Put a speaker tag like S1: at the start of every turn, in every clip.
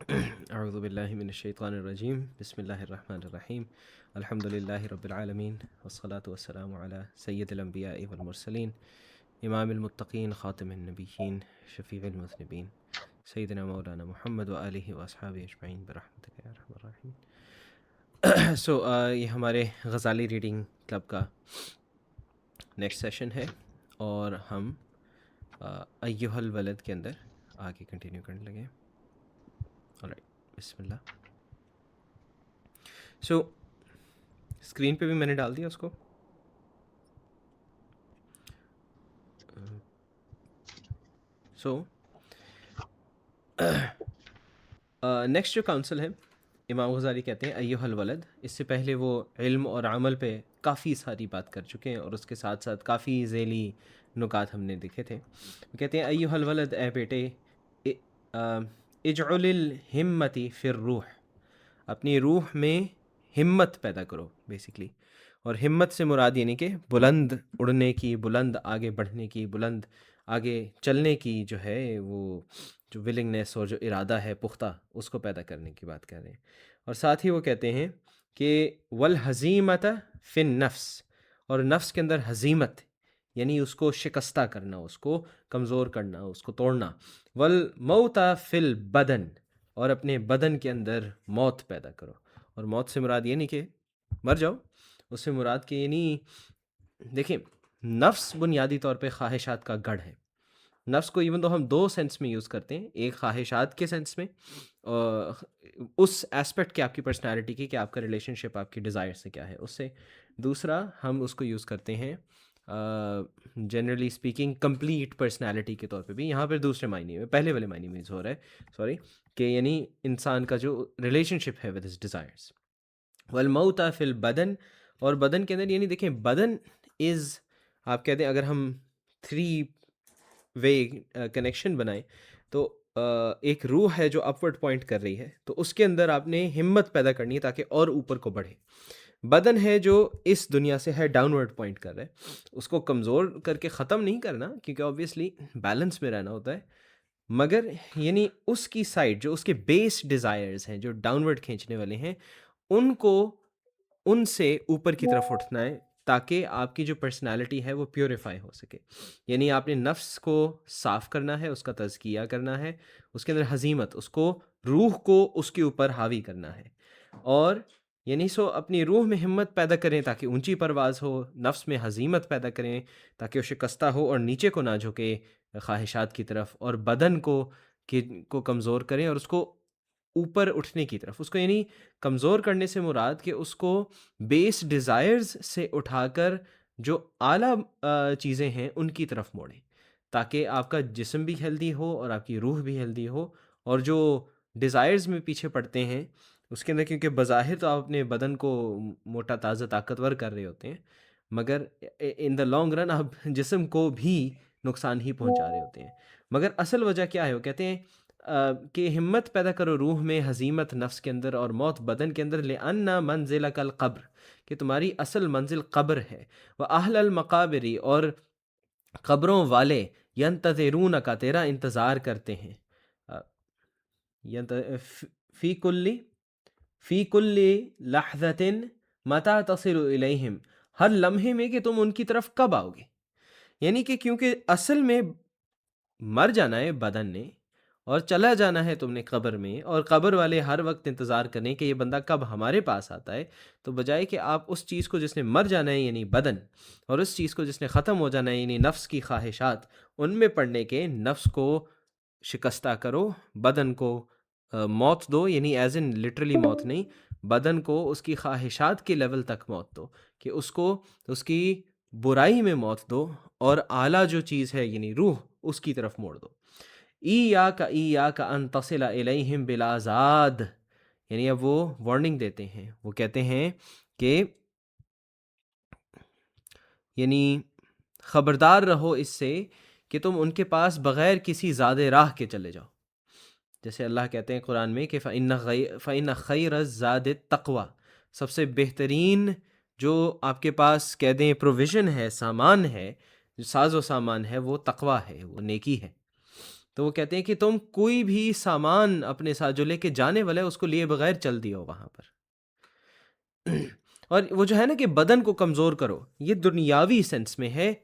S1: اعوذ باللہ من الشیطان الرجیم بسم اللہ الرحمن الرحیم الحمد للہ رب العالمین والصلاة والسلام علی سید الانبیاء والمرسلین امام المتقین خاتم النبیین شفیع المذنبین سیدنا مولانا محمد وآلہ واصحابہ اجمعین برحمتک یا ارحم الراحمین۔ یہ ہمارے غزالی ریڈنگ کلب کا نیکسٹ سیشن ہے اور ہم ایھا الولد کے اندر آگے کنٹینیو کرنے لگے ہیں۔ بسم اللہ۔ اسکرین پہ بھی میں نے ڈال دیا اس کو۔ نیکسٹ جو کاؤنسل ہے، امام غزالی کہتے ہیں ایھا الولد۔ اس سے پہلے وہ علم اور عمل پہ کافی ساری بات کر چکے ہیں اور اس کے ساتھ ساتھ کافی ذیلی نکات ہم نے دیکھے تھے۔ وہ کہتے ہیں ایھا الولد، اے بیٹے، اجعل الہمتی فی الروح، اپنی روح میں ہمت پیدا کرو بیسیکلی۔ اور ہمت سے مراد یعنی کہ بلند اڑنے کی، بلند آگے بڑھنے کی، بلند آگے چلنے کی جو ہے وہ جو ولنگنیس اور جو ارادہ ہے پختہ، اس کو پیدا کرنے کی بات کر رہے ہیں۔ اور ساتھ ہی وہ کہتے ہیں کہ والہزیمۃ فی النفس، اور نفس کے اندر ہزیمت یعنی اس کو شکستہ کرنا، اس کو کمزور کرنا، اس کو توڑنا۔ والموت فی البدن، اور اپنے بدن کے اندر موت پیدا کرو۔ اور موت سے مراد یہ نہیں کہ مر جاؤ، اس سے مراد کہ یعنی دیکھیں، نفس بنیادی طور پہ خواہشات کا گڑھ ہے۔ نفس کو ایون تو ہم دو سینس میں یوز کرتے ہیں، ایک خواہشات کے سینس میں، اس ایسپیکٹ کے آپ کی پرسنالٹی کی کہ آپ کا ریلیشن شپ آپ کی ڈیزائر سے کیا ہے، اس سے۔ دوسرا ہم اس کو یوز کرتے ہیں جنرلی اسپیکنگ کمپلیٹ پرسنالٹی کے طور پہ بھی، یہاں پہ دوسرے معنی میں، پہلے والے معنی میں یوز ہو رہا ہے، سوری، کہ یعنی انسان کا جو ریلیشن شپ ہے ود ہز ڈیزائرز۔ والموت فی البدن، اور بدن کے اندر یعنی دیکھیں بدن از، آپ کہتے ہیں اگر ہم 3 وے کنیکشن بنائیں تو ایک روح ہے جو اپورڈ پوائنٹ کر رہی ہے، تو اس کے اندر آپ نے ہمت پیدا کرنی ہے تاکہ اور اوپر کو بڑھے۔ بدن ہے جو اس دنیا سے ہے ڈاؤنورڈ پوائنٹ کر رہا ہے، اس کو کمزور کر کے ختم نہیں کرنا کیونکہ آبویسلی بیلنس میں رہنا ہوتا ہے، مگر یعنی اس کی سائڈ جو اس کے بیس ڈیزائرز ہیں جو ڈاؤنورڈ کھینچنے والے ہیں، ان کو ان سے اوپر کی طرف اٹھنا ہے تاکہ آپ کی جو پرسنالٹی ہے وہ پیوریفائی ہو سکے۔ یعنی آپ نے نفس کو صاف کرنا ہے، اس کا تزکیہ کرنا ہے، اس کے اندر ہزیمت، اس کو روح کو اس کے اوپر حاوی کرنا ہے، اور یعنی اپنی روح میں ہمت پیدا کریں تاکہ اونچی پرواز ہو، نفس میں ہزیمت پیدا کریں تاکہ وہ شکستہ ہو اور نیچے کو نہ جھکے خواہشات کی طرف، اور بدن کو کمزور کریں اور اس کو اوپر اٹھنے کی طرف، اس کو یعنی کمزور کرنے سے مراد کہ اس کو بیس ڈیزائرز سے اٹھا کر جو اعلیٰ چیزیں ہیں ان کی طرف موڑیں تاکہ آپ کا جسم بھی ہیلدی ہو اور آپ کی روح بھی ہیلدی ہو۔ اور جو ڈیزائرز میں پیچھے پڑتے ہیں اس کے اندر، کیونکہ بظاہر تو آپ اپنے بدن کو موٹا تازہ طاقتور کر رہے ہوتے ہیں، مگر ان دا لانگ رن آپ جسم کو بھی نقصان ہی پہنچا رہے ہوتے ہیں۔ مگر اصل وجہ کیا ہے؟ وہ کہتے ہیں کہ ہمت پیدا کرو روح میں، ہزیمت نفس کے اندر اور موت بدن کے اندر، لأن منزلک القبر، کہ تمہاری اصل منزل قبر ہے، وأہل المقابر، اور قبروں والے، ینتظرونک، تیرا انتظار کرتے ہیں، فی کل لحظۃ متی تصل الیہم، ہر لمحے میں کہ تم ان کی طرف کب آؤ گے۔ یعنی کہ کیونکہ اصل میں مر جانا ہے بدن نے اور چلا جانا ہے تم نے قبر میں، اور قبر والے ہر وقت انتظار کریں کہ یہ بندہ کب ہمارے پاس آتا ہے، تو بجائے کہ آپ اس چیز کو جس نے مر جانا ہے یعنی بدن، اور اس چیز کو جس نے ختم ہو جانا ہے یعنی نفس کی خواہشات، ان میں پڑنے کے نفس کو شکستہ کرو، بدن کو موت دو، یعنی ایز ان لٹرلی موت نہیں، بدن کو اس کی خواہشات کے لیول تک موت دو، کہ اس کو اس کی برائی میں موت دو، اور اعلیٰ جو چیز ہے یعنی روح، اس کی طرف موڑ دو۔ ایاک ان تصل الیہم بلا زاد، یعنی اب وہ وارننگ دیتے ہیں، وہ کہتے ہیں کہ یعنی خبردار رہو اس سے کہ تم ان کے پاس بغیر کسی زاد راہ کے چلے جاؤ، جیسے اللہ کہتے ہیں قرآن میں کہ فَإِنَّ خَيْرَ الزَّادِ التَّقْوَىٰ، سب سے بہترین جو آپ کے پاس کہہ دیں پروویژن ہے، سامان ہے، جو ساز و سامان ہے، وہ تقویٰ ہے، وہ نیکی ہے۔ تو وہ کہتے ہیں کہ تم کوئی بھی سامان اپنے ساتھ جو لے کے جانے والا ہے اس کو لیے بغیر چل دیو وہاں پر. اور وہ جو ہے نا کہ بدن کو کمزور کرو، یہ دنیاوی سینس میں ہے،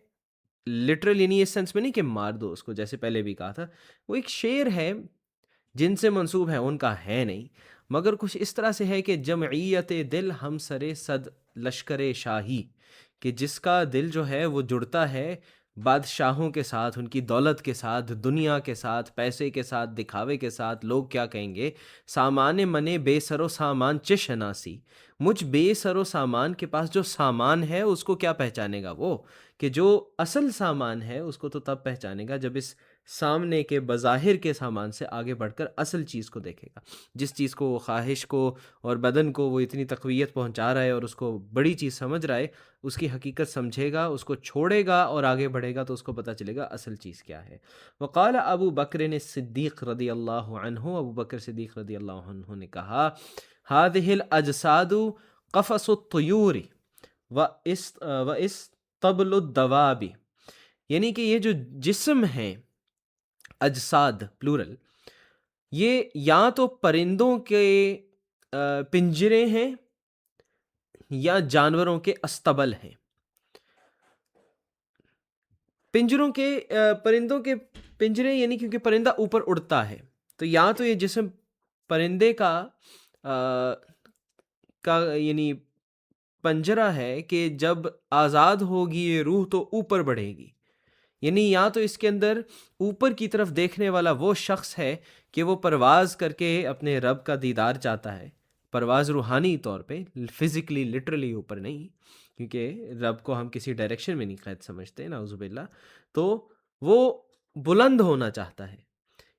S1: لٹرل یعنی اس سینس میں نہیں کہ مار دو اس کو، جیسے پہلے بھی کہا تھا. وہ ایک شعر ہے جن سے منسوب ہے، ان کا ہے نہیں، مگر کچھ اس طرح سے ہے کہ جمعیت دل ہم سرے صد لشکر شاہی، کہ جس کا دل جو ہے وہ جڑتا ہے بادشاہوں کے ساتھ، ان کی دولت کے ساتھ، دنیا کے ساتھ، پیسے کے ساتھ، دکھاوے کے ساتھ، لوگ کیا کہیں گے، سامان منے بے سر و سامان چہ شناسی، مجھ بے سر و سامان کے پاس جو سامان ہے اس کو کیا پہچانے گا وہ، کہ جو اصل سامان ہے اس کو تو تب پہچانے گا جب اس سامنے کے بظاہر کے سامان سے آگے بڑھ کر اصل چیز کو دیکھے گا. جس چیز کو وہ خواہش کو اور بدن کو وہ اتنی تقویت پہنچا رہا ہے اور اس کو بڑی چیز سمجھ رہا ہے، اس کی حقیقت سمجھے گا، اس کو چھوڑے گا اور آگے بڑھے گا تو اس کو پتہ چلے گا اصل چیز کیا ہے. وقال ابو بکر صدیق رضی اللہ عنہ، ابو بکر صدیق رضی اللہ عنہ نے کہا، هذه الاجساد قفص الطیور واستبل الدواب، یعنی کہ یہ جو جسم ہیں، اجساد پلورل، یہ یا تو پرندوں کے پنجرے ہیں یا جانوروں کے استبل ہیں. پنجروں کے پرندوں کے پنجرے یعنی کیونکہ پرندہ اوپر اڑتا ہے، تو یا تو یہ جسم پرندے کا یعنی پنجرہ ہے کہ جب آزاد ہوگی یہ روح تو اوپر بڑھے گی، یعنی یا تو اس کے اندر اوپر کی طرف دیکھنے والا وہ شخص ہے کہ وہ پرواز کر کے اپنے رب کا دیدار چاہتا ہے، پرواز روحانی طور پہ، فزیکلی لٹرلی اوپر نہیں، کیونکہ رب کو ہم کسی ڈائریکشن میں نہیں قید سمجھتے نعوذ باللہ، تو وہ بلند ہونا چاہتا ہے،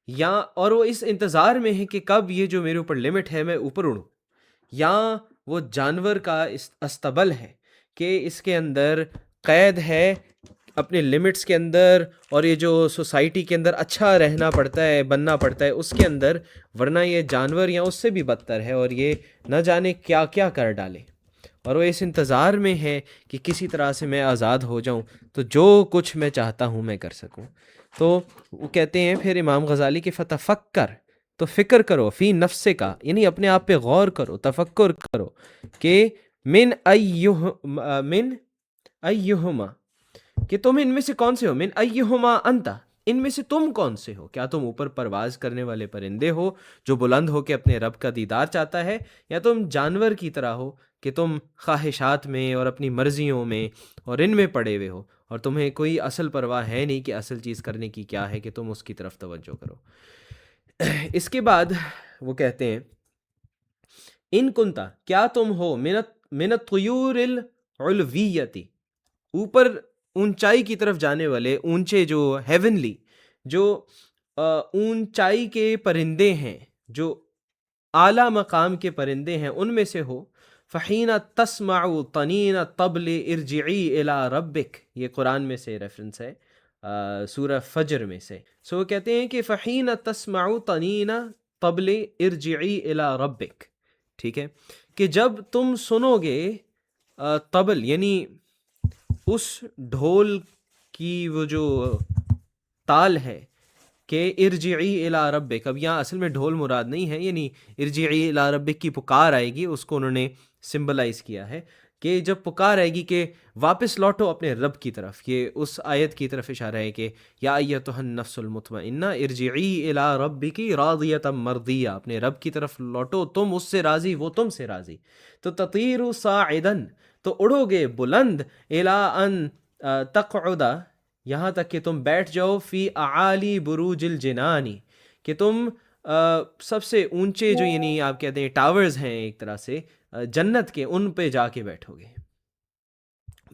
S1: یا اور وہ اس انتظار میں ہے کہ کب یہ جو میرے اوپر لمٹ ہے میں اوپر اڑوں، یا وہ جانور کا استبل ہے کہ اس کے اندر قید ہے اپنے لمٹس کے اندر، اور یہ جو سوسائٹی کے اندر اچھا رہنا پڑتا ہے، بننا پڑتا ہے اس کے اندر، ورنہ یہ جانور یا اس سے بھی بدتر ہے اور یہ نہ جانے کیا کیا کر ڈالے، اور وہ اس انتظار میں ہے کہ کسی طرح سے میں آزاد ہو جاؤں تو جو کچھ میں چاہتا ہوں میں کر سکوں. تو وہ کہتے ہیں پھر امام غزالی کے فتفکر، تو فکر کرو، فی نفس کا یعنی اپنے آپ پہ غور کرو، تفکر کرو کہ من ایہما، کہ تم ان میں سے کون سے ہو، من ایہما انتا، ان میں سے تم کون سے ہو، کیا تم اوپر پرواز کرنے والے پرندے ہو جو بلند ہو کے اپنے رب کا دیدار چاہتا ہے، یا تم جانور کی طرح ہو کہ تم خواہشات میں اور اپنی مرضیوں میں اور ان میں پڑے ہوئے ہو، اور تمہیں کوئی اصل پرواہ ہے نہیں کہ اصل چیز کرنے کی کیا ہے کہ تم اس کی طرف توجہ کرو. اس کے بعد وہ کہتے ہیں ان کنتا، کیا تم ہو، من الطیور العلویتی، اوپر اونچائی کی طرف جانے والے، اونچے جو ہیونلی، جو اونچائی کے پرندے ہیں، جو اعلیٰ مقام کے پرندے ہیں، ان میں سے ہو. فحین تسمع طنین الطبل ارجعی الی ربک، یہ قرآن میں سے ریفرنس ہے، سورہ فجر میں سے. سو وہ کہتے ہیں کہ فحین تسمع طنین طبل ارجعی الی ربک، ٹھیک ہے، کہ جب تم سنو گے طبل یعنی اس ڈھول کی وہ جو تال ہے کہ ارجعی الی ربک، اب یہاں اصل میں ڈھول مراد نہیں ہے، یعنی ارجعی الی ربک کی پکار آئے گی، اس کو انہوں نے سمبلائز کیا ہے کہ جب پکار آئے گی کہ واپس لوٹو اپنے رب کی طرف، یہ اس آیت کی طرف اشارہ ہے کہ یا ایتھا النفس المطمئنہ ارجعی الی ربک راضیۃ مرضیہ، اپنے رب کی طرف لوٹو، تم اس سے راضی وہ تم سے راضی. تو تطیر صاعدا، تو اڑو گے بلند، الی ان تقعد، یہاں تک کہ تم بیٹھ جاؤ، فی اعالی بروج الجنانی، کہ تم سب سے اونچے جو یعنی آپ کہتے ہیں ٹاورز ہیں ایک طرح سے جنت کے، ان پہ جا کے بیٹھو گے،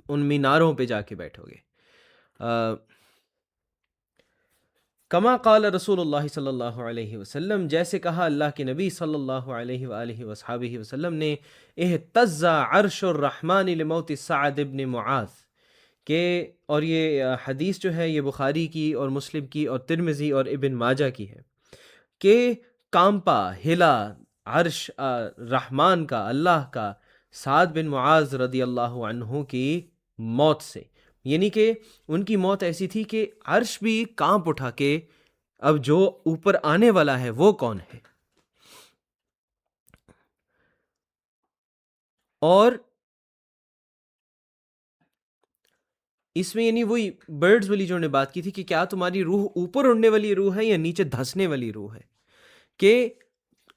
S1: ان میناروں پہ جا کے بیٹھو گے. کما قال رسول اللہ صلی اللہ علیہ وسلم، جیسے کہا اللہ کے نبی صلی اللہ علیہ وآلہ وصحبہ وسلم نے، اہتز عرش الرحمن لموت سعد بن معاذ، کہ اور یہ حدیث جو ہے یہ بخاری کی اور مسلم کی اور ترمذی اور ابن ماجہ کی ہے، کہ کانپا، ہلا عرش رحمان کا، اللہ کا، سعد بن معاذ رضی اللہ عنہ کی موت سے، یعنی کہ ان کی موت ایسی تھی کہ عرش بھی کانپ اٹھا کہ اب جو اوپر آنے والا ہے وہ کون ہے؟ اور اس میں یعنی وہی برڈز والی جو انہوں نے بات کی تھی کہ کیا تمہاری روح اوپر اڑنے والی روح ہے یا نیچے دھسنے والی روح ہے، کہ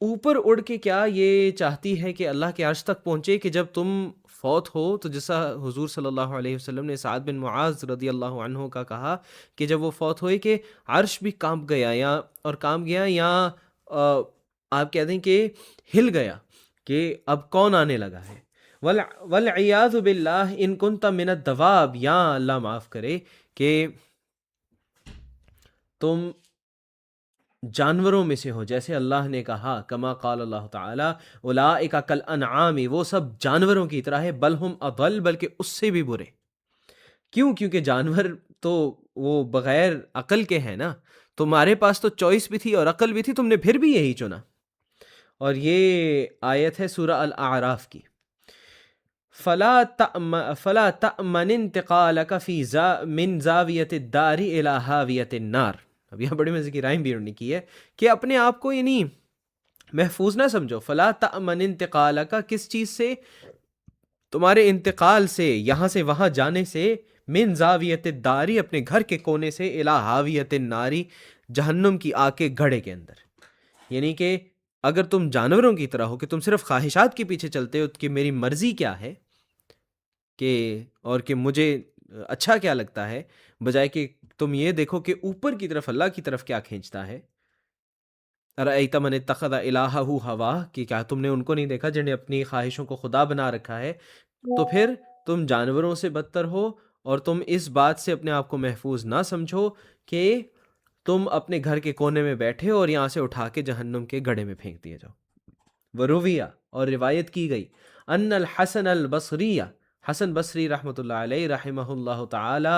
S1: اوپر اڑ کے کیا یہ چاہتی ہے کہ اللہ کے عرش تک پہنچے کہ جب تم فوت ہو تو جیسا حضور صلی اللہ علیہ وسلم نے سعد بن معاذ رضی اللہ عنہ کا کہا کہ جب وہ فوت ہوئے کہ عرش بھی کانپ گیا یا آپ کہہ دیں کہ ہل گیا کہ اب کون آنے لگا ہے. والعیاذ باللہ ان کنت من الدواب، یا اللہ معاف کرے کہ تم جانوروں میں سے ہو، جیسے اللہ نے کہا کما قال اللہ تعالی اولئک کالانعام، وہ سب جانوروں کی طرح ہے، بل ہم اضل، بلکہ اس سے بھی برے. کیوں؟ کیونکہ جانور تو وہ بغیر عقل کے ہیں نا، تمہارے پاس تو چوائس بھی تھی اور عقل بھی تھی، تم نے پھر بھی یہی چنا. اور یہ آیت ہے سورہ الاعراف کی. فلا تأمن انتقالک فی من زاویت الدار الی حاویت النار. اب یہ بڑی مزے کی رائم بھی انہوں نے کی ہے کہ اپنے آپ کو یعنی محفوظ نہ سمجھو. فلا تأمن انتقالک، کس چیز سے؟ تمہارے انتقال سے، یہاں سے وہاں جانے سے، من زاویت الداری، اپنے گھر کے کونے سے، الی حاویت الناری، جہنم کی آگ کے گھڑے کے اندر. یعنی کہ اگر تم جانوروں کی طرح ہو کہ تم صرف خواہشات کے پیچھے چلتے ہو کہ میری مرضی کیا ہے اور کہ مجھے اچھا کیا لگتا ہے، بجائے کہ تم یہ دیکھو کہ اوپر کی طرف اللہ کی طرف کیا کھینچتا ہے. ارأیت من اتخذ الہہ ہوا، کہ کیا تم نے ان کو نہیں دیکھا جنہوں نے اپنی خواہشوں کو خدا بنا رکھا ہے؟ تو پھر تم جانوروں سے بدتر ہو، اور تم اس بات سے اپنے آپ کو محفوظ نہ سمجھو کہ تم اپنے گھر کے کونے میں بیٹھے اور یہاں سے اٹھا کے جہنم کے گڑھے میں پھینک دیے جاؤ. ورویہ، اور روایت کی گئی، ان الحسن البصری، حسن بصری رحمۃ اللہ علیہ رحمہ اللہ تعالی،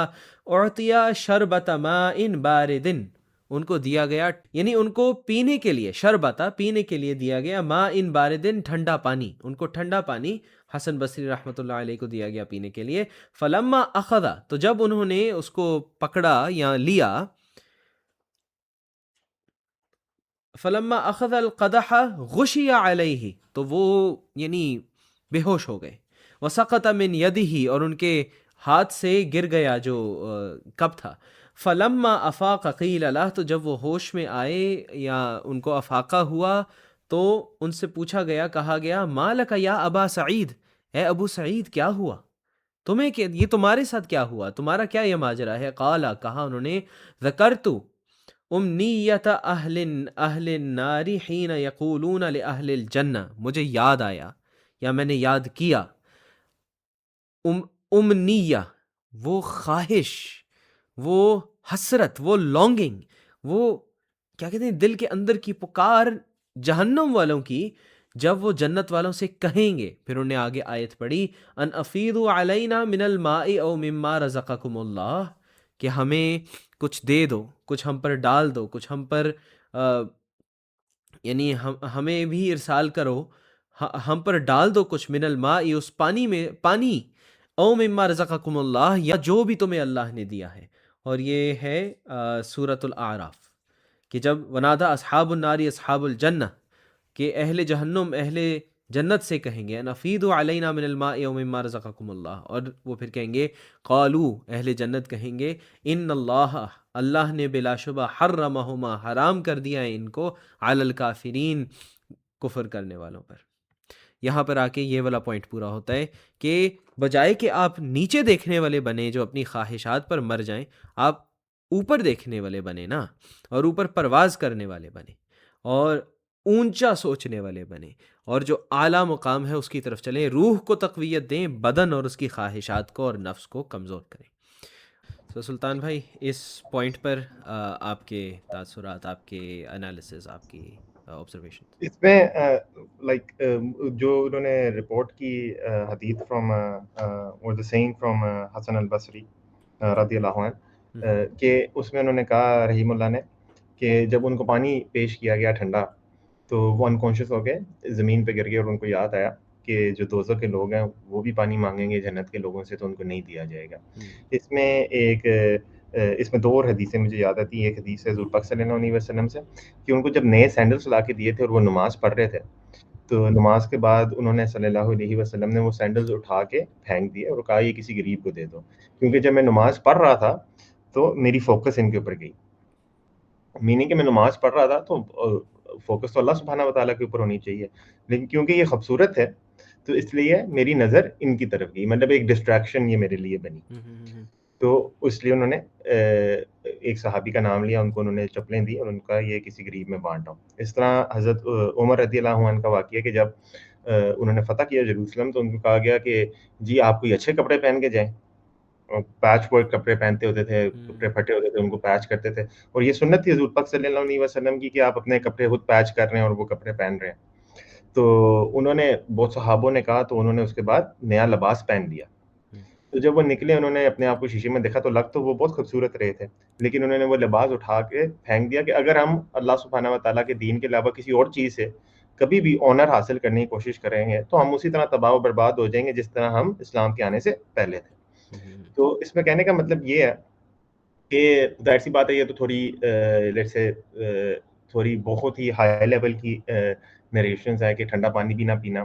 S1: اعطیا شربت ماء بارد، ان کو دیا گیا یعنی ان کو پینے کے لیے، شربتا پینے کے لیے دیا گیا، ماء بارد ٹھنڈا پانی، ان کو ٹھنڈا پانی حسن بصری رحمۃ اللہ علیہ کو دیا گیا پینے کے لیے. فلما اخذ، تو جب انہوں نے اس کو پکڑا یا لیا، فلما اخذ القدح غشی علیہ، تو وہ یعنی بے ہوش ہو گئے. وسقط من یدہ، اور ان کے ہاتھ سے گر گیا جو کپ تھا. فلما افاق قیل لہ، تو جب وہ ہوش میں آئے یا ان کو افاقہ ہوا تو ان سے پوچھا گیا، کہا گیا، ما لک یا ابا سعید، اے ابو سعید کیا ہوا تمہیں، کہ یہ تمہارے ساتھ کیا ہوا، تمہارا کیا یہ ماجرا ہے؟ قالا، کہا انہوں نے، ذکرت امنیت اہل النار حین یقولون لأہل الجنہ، مجھے یاد آیا یا میں نے یاد کیا، امنیہ، وہ خواہش، وہ حسرت، وہ لانگنگ، وہ کیا کہتے ہیں دل کے اندر کی پکار جہنم والوں کی، جب وہ جنت والوں سے کہیں گے. پھر انہوں نے آگے آیت پڑھی، ان افیضوا علینا من الماء او مما رزقکم اللہ، کہ ہمیں کچھ دے دو، کچھ ہم پر ڈال دو، کچھ ہم پر یعنی ہمیں بھی ارسال کرو، ہم پر ڈال دو کچھ، من الماء، اس پانی میں، پانی، او مما رزقکم اللہ، یا جو بھی تمہیں اللہ نے دیا ہے. اور یہ ہے سورۃ الاعراف، کہ جب ونادى اصحاب النار اصحاب الجنہ، کہ اہل جہنم اہل جنت سے کہیں گے، ان افیضوا علینا من الماء او مما رزقکم اللہ، اور وہ پھر کہیں گے، قالو، اہل جنت کہیں گے، ان اللہ، اللہ نے بلا شبہ، حرمہما، حرام کر دیا ہے ان کو، علی الکافرین، کفر کرنے والوں پر. یہاں پر آ کے یہ والا پوائنٹ پورا ہوتا ہے کہ بجائے کہ آپ نیچے دیکھنے والے بنے جو اپنی خواہشات پر مر جائیں، آپ اوپر دیکھنے والے بنے نا، اور اوپر پرواز کرنے والے بنے، اور اونچا سوچنے والے بنے، اور جو اعلیٰ مقام ہے اس کی طرف چلیں، روح کو تقویت دیں، بدن اور اس کی خواہشات کو اور نفس کو کمزور کریں. تو سلطان بھائی، اس پوائنٹ پر آپ کے تاثرات، آپ کے انالیسز، آپ کی آبزرویشن.
S2: اس میں لائک جو انہوں نے رپورٹ کی حدیث فرام اور دا سینگ فرام حسن البصری رضی اللہ عنہ، کہ اس میں انہوں نے کہا رحیم اللہ نے کہ جب ان کو پانی پیش کیا گیا ٹھنڈا تو وہ انکانشیس ہو گئے، زمین پہ گر گئے، اور ان کو یاد آیا کہ جو دوزخ کے لوگ ہیں وہ بھی پانی مانگیں گے جنت کے لوگوں سے تو ان کو نہیں دیا جائے گا. اس میں ایک اس میں 2 اور حدیثیں مجھے یاد آتی ہیں. ایک حدیث ہے حضور پاک صلی اللہ علیہ وسلم سے کہ ان کو جب نئے سینڈلس لا کے دیے تھے اور وہ نماز پڑھ رہے تھے, تو نماز کے بعد انہوں نے صلی اللہ علیہ وسلم نے وہ سینڈلز اٹھا کے پھینک دیے اور کہا یہ کسی غریب کو دے دو, کیونکہ جب میں نماز پڑھ رہا تھا تو میری فوکس ان کے اوپر گئی. میننگ کہ میں نماز پڑھ رہا تھا تو فوکس تو اللہ سبحانہ و تعالیٰ کے اوپر ہونی چاہیے, لیکن کیونکہ یہ خوبصورت ہے تو اس لیے میری نظر ان کی طرف گئی, مطلب ایک ڈسٹریکشن یہ میرے لیے بنی. تو اس لیے انہوں نے ایک صحابی کا نام لیا, ان کو انہوں نے چپلیں دی اور ان کا یہ کسی غریب میں بانٹا. اس طرح حضرت عمر رضی اللہ عنہ کا واقعہ کہ جب انہوں نے فتح کیا یروشلم تو ان کو کہا گیا کہ جی آپ کوئی اچھے کپڑے پہن کے جائیں. پیچ ورک کپڑے پہنتے ہوتے تھے, کپڑے پھٹے ہوتے تھے, ان کو پیچ کرتے تھے, اور یہ سنت تھی حضور پاک صلی اللہ علیہ وسلم کی کہ آپ اپنے کپڑے خود پیچ کر رہے ہیں اور وہ کپڑے پہن رہے ہیں. تو انہوں نے بہت صحابوں نے کہا تو انہوں نے اس کے بعد نیا لباس پہن لیا. تو جب وہ نکلے انہوں نے اپنے آپ کو شیشے میں دیکھا تو لگ تو وہ بہت خوبصورت رہے تھے, لیکن انہوں نے وہ لباس اٹھا کے پھینک دیا کہ اگر ہم اللہ سبحانہ و تعالیٰ کے دین کے علاوہ کسی اور چیز سے کبھی بھی آنر حاصل کرنے کی کوشش کریں گے تو ہم اسی طرح تباہ و برباد ہو جائیں گے جس طرح ہم اسلام کے آنے سے پہلے تھے. تو اس میں کہنے کا مطلب یہ ہے کہ ظاہر سی بات ہے یہ تو تھوڑی بہت ہی ہائی لیول کی نریشنز ہے کہ ٹھنڈا پانی بھی نہ پینا,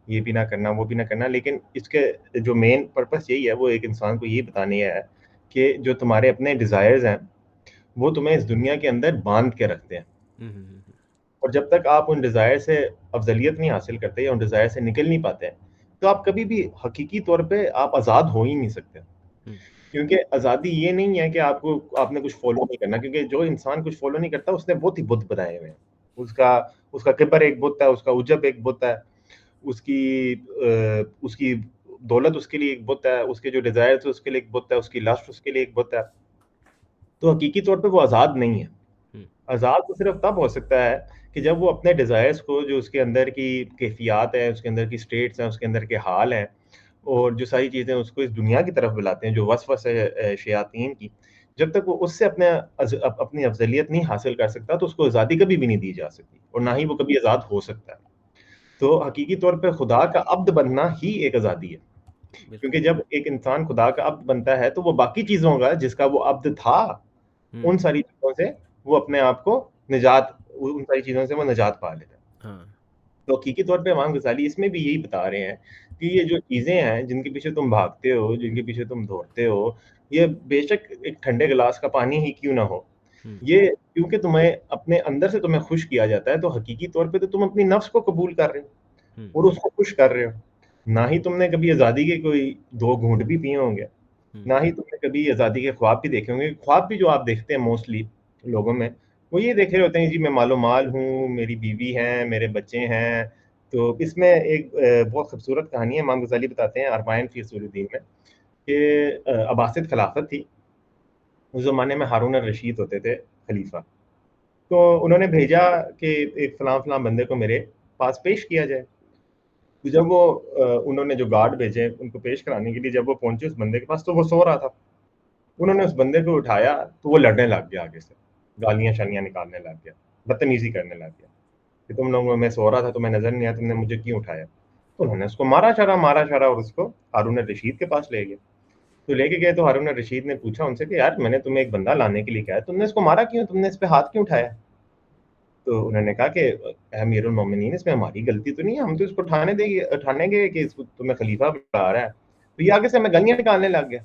S2: یہ بھی نہ کرنا, وہ بھی نہ کرنا, لیکن اس کے جو مین پرپس یہی ہے وہ ایک انسان کو یہ بتانے ہے کہ جو تمہارے اپنے ڈیزائرز ہیں وہ تمہیں اس دنیا کے اندر باندھ کے رکھتے ہیں, اور جب تک آپ ان ڈیزائر سے افضلیت نہیں حاصل کرتے یا ان ڈیزائر سے نکل نہیں پاتے تو آپ کبھی بھی حقیقی طور پہ آپ آزاد ہو ہی نہیں سکتے. کیونکہ آزادی یہ نہیں ہے کہ آپ نے کچھ فالو نہیں کرنا, کیونکہ جو انسان کچھ فالو نہیں کرتا اس نے بہت ہی بت بنائے ہوئے ہیں. اس کا کبر ایک بت ہے, اس کا عجب ایک بت ہے, اس کی دولت اس کے لیے ایک بت ہے, اس کے جو ڈیزائر تھے اس کے لیے ایک بت ہے, اس کی لسٹ اس کے لیے ایک بت ہے. تو حقیقی طور پہ وہ آزاد نہیں ہے. آزاد تو صرف تب ہو سکتا ہے کہ جب وہ اپنے ڈیزائرز کو, جو اس کے اندر کی کیفیات ہیں, اس کے اندر کی اسٹیٹس ہیں, اس کے اندر کے حال ہیں, اور جو ساری چیزیں اس کو اس دنیا کی طرف بلاتے ہیں جو وسوسہ ہے شیاطین کی, جب تک وہ اس سے اپنی افضلیت نہیں حاصل کر سکتا تو اس کو آزادی کبھی بھی نہیں دی جا سکتی, اور نہ ہی وہ کبھی آزاد ہو سکتا ہے. تو حقیقی طور پہ خدا کا عبد بننا ہی ایک آزادی ہے, کیونکہ جب ایک انسان خدا کا عبد بنتا ہے تو وہ باقی چیزوں کا جس کا وہ عبد تھا ان ساری چیزوں سے وہ اپنے آپ کو ان ساری چیزوں سے وہ نجات پا لیتا ہے. تو حقیقی طور پہ امام غزالی اس میں بھی یہی بتا رہے ہیں کہ یہ جو چیزیں ہیں جن کے پیچھے تم بھاگتے ہو, جن کے پیچھے تم دوڑتے ہو, یہ بے شک ایک ٹھنڈے گلاس کا پانی ہی کیوں نہ ہو, یہ کیونکہ تمہیں اپنے اندر سے تمہیں خوش کیا جاتا ہے, تو حقیقی طور پہ تو تم اپنی نفس کو قبول کر رہے ہو اور اس کو خوش کر رہے ہو. نہ ہی تم نے کبھی آزادی کے کوئی 2 گھونٹ بھی پیے ہوں گے, نہ ہی تم نے کبھی آزادی کے خواب بھی دیکھے ہوں گے. خواب بھی جو آپ دیکھتے ہیں موسٹلی لوگوں میں وہ یہ دیکھ رہے ہوتے ہیں جی میں مال و مال ہوں, میری بیوی ہیں, میرے بچے ہیں. تو اس میں ایک بہت خوبصورت کہانی ہے, امام غزالی بتاتے ہیں اربعین فی اصول الدین میں کہ عباسد خلافت تھی, اس زمانے میں ہارون الرشید ہوتے تھے خلیفہ. تو انہوں نے بھیجا کہ ایک فلاں فلاں بندے کو میرے پاس پیش کیا جائے. تو جب وہ انہوں نے جو گارڈ بھیجے ان کو پیش کرانے کے لیے, جب وہ پہنچے اس بندے کے پاس تو وہ سو رہا تھا. انہوں نے اس بندے کو اٹھایا تو وہ لڑنے لگ گیا, آگے سے گالیاں شالیاں نکالنے لگ گیا, بدتمیزی کرنے لگ گیا کہ تم لوگوں میں سو رہا تھا, تمہیں نظر نہیں آیا, تم نے مجھے کیوں اٹھایا. تو انہوں نے اس کو مارا شارا اور اس کو ہارون الرشید کے پاس لے گئے. تو لے کے گئے تو ہارون الرشید نے پوچھا ان سے کہ یار میں نے تمہیں ایک بندہ لانے کے لیے کہا, تم نے اس کو مارا کیوں, تم نے اس پہ ہاتھ کیوں اٹھایا. تو انہوں نے کہا کہ امیر المومنین اس میں ہماری غلطی تو نہیں ہے, ہم تو اس کو اٹھانے گے کہ اس کو تمہیں خلیفہ بلا رہا ہے. تو یہ آگے سے ہمیں گلیاں نکالنے لگ گیا.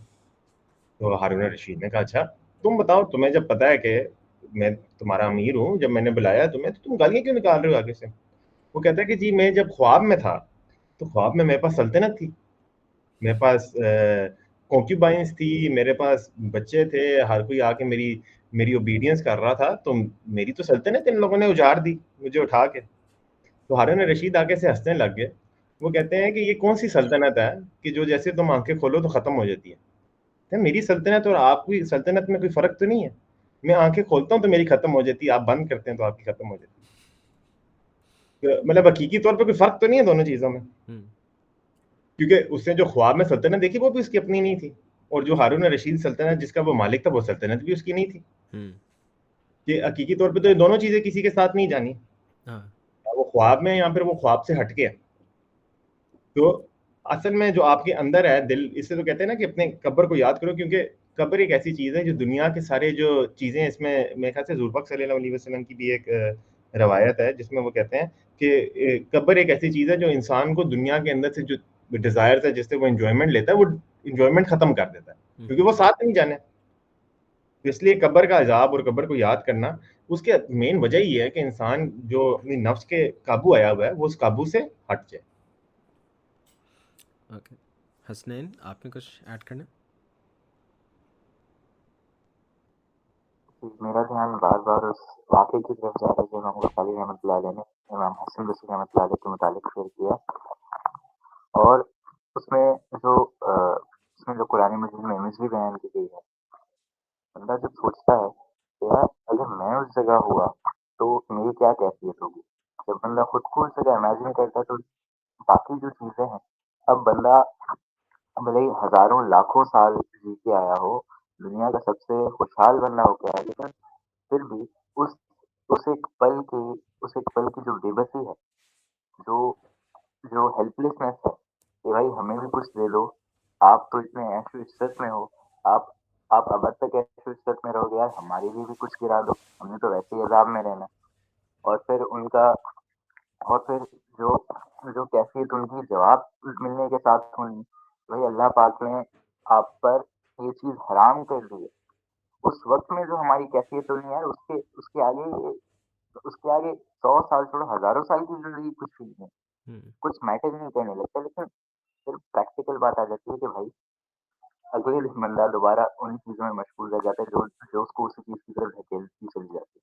S2: تو ہارون الرشید نے کہا اچھا تم بتاؤ, تمہیں جب پتا ہے کہ میں تمہارا امیر ہوں, جب میں نے بلایا تمہیں تو تم گالیاں کیوں نکال رہے ہو آگے سے. وہ کہتا ہے کہ جی میں جب خواب میں تھا تو خواب میں میرے پاس سلطنت تھی, میرے پاس کونکیوبائنس تھی, میرے پاس بچے تھے, ہر کوئی آ کے میری اوبیڈینس کر رہا تھا, تو میری تو سلطنت ان لوگوں نے اجاڑ دی مجھے اٹھا کے. تو ہارون الرشید آگے سے ہنسنے لگ گئے. وہ کہتے ہیں کہ یہ کون سی سلطنت ہے کہ جو جیسے تم آنکھیں کھولو تو ختم ہو جاتی ہے. میری سلطنت اور آپ کی سلطنت میں کوئی فرق تو نہیں ہے, میں آنکھیں کھولتا ہوں تو میری ختم ہو جاتی ہے, آپ بند کرتے ہیں تو آپ کی ختم ہو جاتی ہے. مطلب حقیقی طور پہ کوئی فرق تو نہیں ہے دونوں چیزوں میں, کیونکہ اس نے جو خواب میں سلطنت دیکھی وہ بھی اس کی اپنی نہیں تھی, اور جو ہارون الرشید سلطنت جس کا وہ مالک تھا وہ سلطنت بھی اس کی نہیں تھی. کہ حقیقی طور پہ تو یہ دونوں چیزیں کسی کے ساتھ نہیں جانی, وہ خواب میں یا پھر وہ خواب سے ہٹ کے. تو اصل میں جو آپ کے اندر ہے دل, اس سے تو کہتے ہیں نا کہ اپنے قبر کو یاد کرو, کیونکہ قبر ایک ایسی چیز ہے جو دنیا کے سارے جو چیزیں اس میں میرے خیال سے حضور پاک صلی اللہ علیہ وسلم کی بھی ایک روایت ہے جس میں وہ کہتے ہیں کہ قبر ایک ایسی چیز ہے جو انسان کو دنیا کے اندر سے جو ڈیزائرز ہے جس سے وہ انجوائمنٹ لیتا ہے وہ انجوائمنٹ ختم کر دیتا ہے کیونکہ وہ ساتھ نہیں جانے. تو اس لیے قبر کا عذاب اور قبر کو یاد کرنا اس کے مین وجہ یہ ہے کہ انسان جو اپنی نفس کے قابو آیا ہوا ہے وہ اس قابو سے ہٹ جائے.
S1: اوکے حسنین آپ نے کچھ ایڈ کرنا؟
S3: میرا دھیان بار بار اس واقعے کی طرف جا رہا ہے جو امام غزالی رحمۃ اللہ علیہ نے امام حسن بصری رحمۃ اللہ علیہ کے متعلق شیئر کیا. اور اس میں جو قرآن مجید میں امیج بھی بیان کی گئی ہے. بندہ جب سوچتا ہے کہ یار اگر میں اس جگہ ہوا تو میری کیا کیفیت ہوگی. جب بندہ خود کو اس جگہ امیجن کرتا ہے تو باقی جو چیزیں ہیں اب بندہ بھلے ہی ہزاروں لاکھوں سال جی کے آیا ہو دنیا کا سب سے خوشحال بندہ ہو گیا ہے لیکن پھر بھی اس اس ایک پل کی جو بے بسی ہے جو ہیلپ لیسنس ہے کہ بھائی ہمیں بھی کچھ دے دو. آپ تو اتنے ایش و عزت میں ہو آپ اب تک ایش و عزت میں رہو گے یار ہماری بھی کچھ گرا دو ہم نے تو ویسے ہی عذاب میں رہنا. اور پھر جو کیفیت ان کی جواب ملنے کے ساتھ ہونی بھائی اللہ پاک نے آپ پر یہ چیز حرام کر دی ہے. اس وقت میں جو ہماری کیفیت ہونی ہے اس کے آگے 100 سال چھوڑو ہزاروں سال کی زندگی کچھ نہیں ہے کچھ میٹر نہیں کرنے لگتا. لیکن پھر پریکٹیکل بات آ جاتی ہے کہ بھائی اگلے دن بندہ دوبارہ ان چیزوں میں مشغول رہ جاتا ہے جو اس کو اسی چیز کی طرف دھکیلتی چلی جاتی ہے.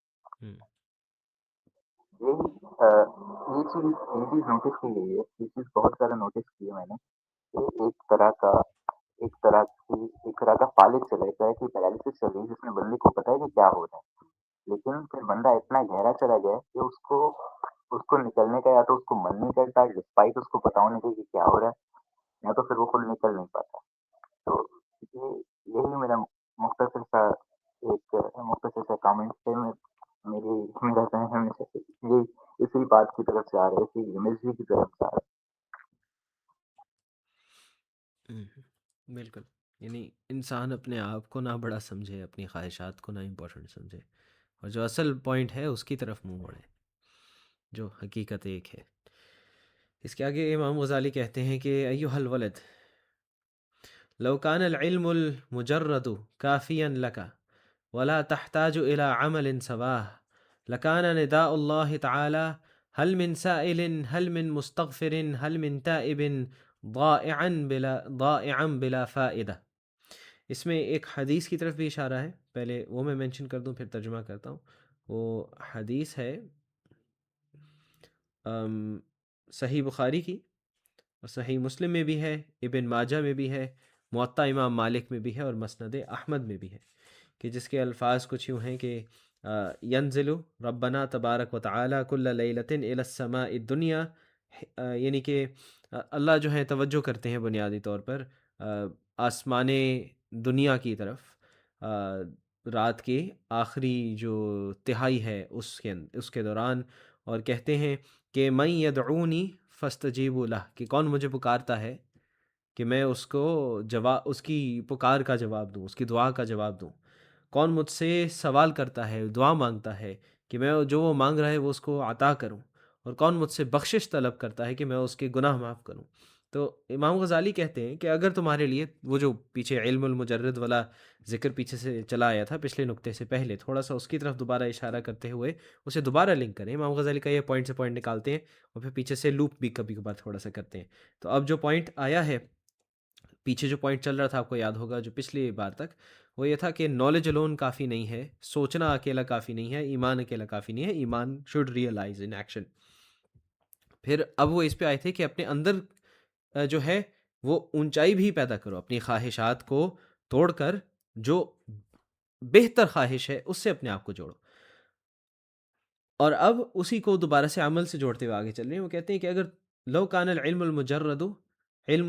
S3: یہ چیز نوٹس کی گئی ہے. یہ چیز بہت زیادہ نوٹس کی ہے میں نے کہ ایک طرح کا فالج چل رہا ہے کہ پیرالسس چل رہی ہے جس میں بندے کو پتا ہے کہ کیا ہو رہا ہے لیکن پھر بندہ اتنا گہرا چلا گیا کہ اس کو نکلنے کا یا تو اس کو من نہیں کرتا ڈسپائٹ اس کو پتا ہونے کے کہ کیا ہو رہا ہے یا تو پھر وہ خود نکل نہیں پاتا. تو یہی میرا مختصر سا کامنٹ ہے. میرا ذہن ہمیشہ سے یہ اسی بات کی طرف سے آ رہا ہے اسی امیجری کی طرف سے آ رہا ہے.
S1: بالکل یعنی انسان اپنے آپ کو نہ بڑا سمجھے اپنی خواہشات کو نہ امپورٹنٹ سمجھے اور جو اصل پوائنٹ ہے اس کی طرف منہ موڑے جو حقیقت ایک ہے. اس کے آگے امام غزالی کہتے ہیں کہ ایھا الولد لو كان العلم المجرد كافيا لك ولا تحتاج إلى عمل سواه لكان نداء الله تعالى هل من سائل هل من مستغفر هل من تائب ضائعا بلا فائدہ. اس میں ایک حدیث کی طرف بھی اشارہ ہے. پہلے وہ میں مینشن کر دوں پھر ترجمہ کرتا ہوں. وہ حدیث ہے صحیح بخاری کی اور صحیح مسلم میں بھی ہے ابن ماجہ میں بھی ہے موطا امام مالک میں بھی ہے اور مسند احمد میں بھی ہے کہ جس کے الفاظ کچھ یوں ہیں کہ ینزل ربنا تبارک و تعالی کل لیلۃ الی السماء الدنیا یعنی کہ اللہ جو ہے توجہ کرتے ہیں بنیادی طور پر آسمان دنیا کی طرف رات کے آخری جو تہائی ہے اس کے دوران اور کہتے ہیں کہ من یدعونی فاستجیبوا لہ کہ کون مجھے پکارتا ہے کہ میں اس کی پکار کا جواب دوں اس کی دعا کا جواب دوں. کون مجھ سے سوال کرتا ہے دعا مانگتا ہے کہ میں جو وہ مانگ رہا ہے وہ اس کو عطا کروں اور کون مجھ سے بخشش طلب کرتا ہے کہ میں اس کے گناہ معاف کروں. تو امام غزالی کہتے ہیں کہ اگر تمہارے لیے وہ جو پیچھے علم المجرد والا ذکر پیچھے سے چلا آیا تھا پچھلے نقطے سے پہلے تھوڑا سا اس کی طرف دوبارہ اشارہ کرتے ہوئے اسے دوبارہ لنک کریں. امام غزالی کا یہ پوائنٹ سے پوائنٹ نکالتے ہیں اور پھر پیچھے سے لوپ بھی کبھی کبھار تھوڑا سا کرتے ہیں. تو اب جو پوائنٹ آیا ہے پیچھے جو پوائنٹ چل رہا تھا آپ کو یاد ہوگا جو پچھلی بار تک وہ یہ تھا کہ نالج الون کافی نہیں ہے سوچنا اکیلا کافی نہیں ہے ایمان اکیلا کافی نہیں ہے ایمان شوڈ ریئلائز ان ایکشن. پھر اب وہ اس پہ آئے تھے کہ اپنے اندر جو ہے وہ اونچائی بھی پیدا کرو اپنی خواہشات کو توڑ کر جو بہتر خواہش ہے اس سے اپنے آپ کو جوڑو. اور اب اسی کو دوبارہ سے عمل سے جوڑتے ہوئے آگے چل رہے ہیں. وہ کہتے ہیں کہ اگر لو کان العلم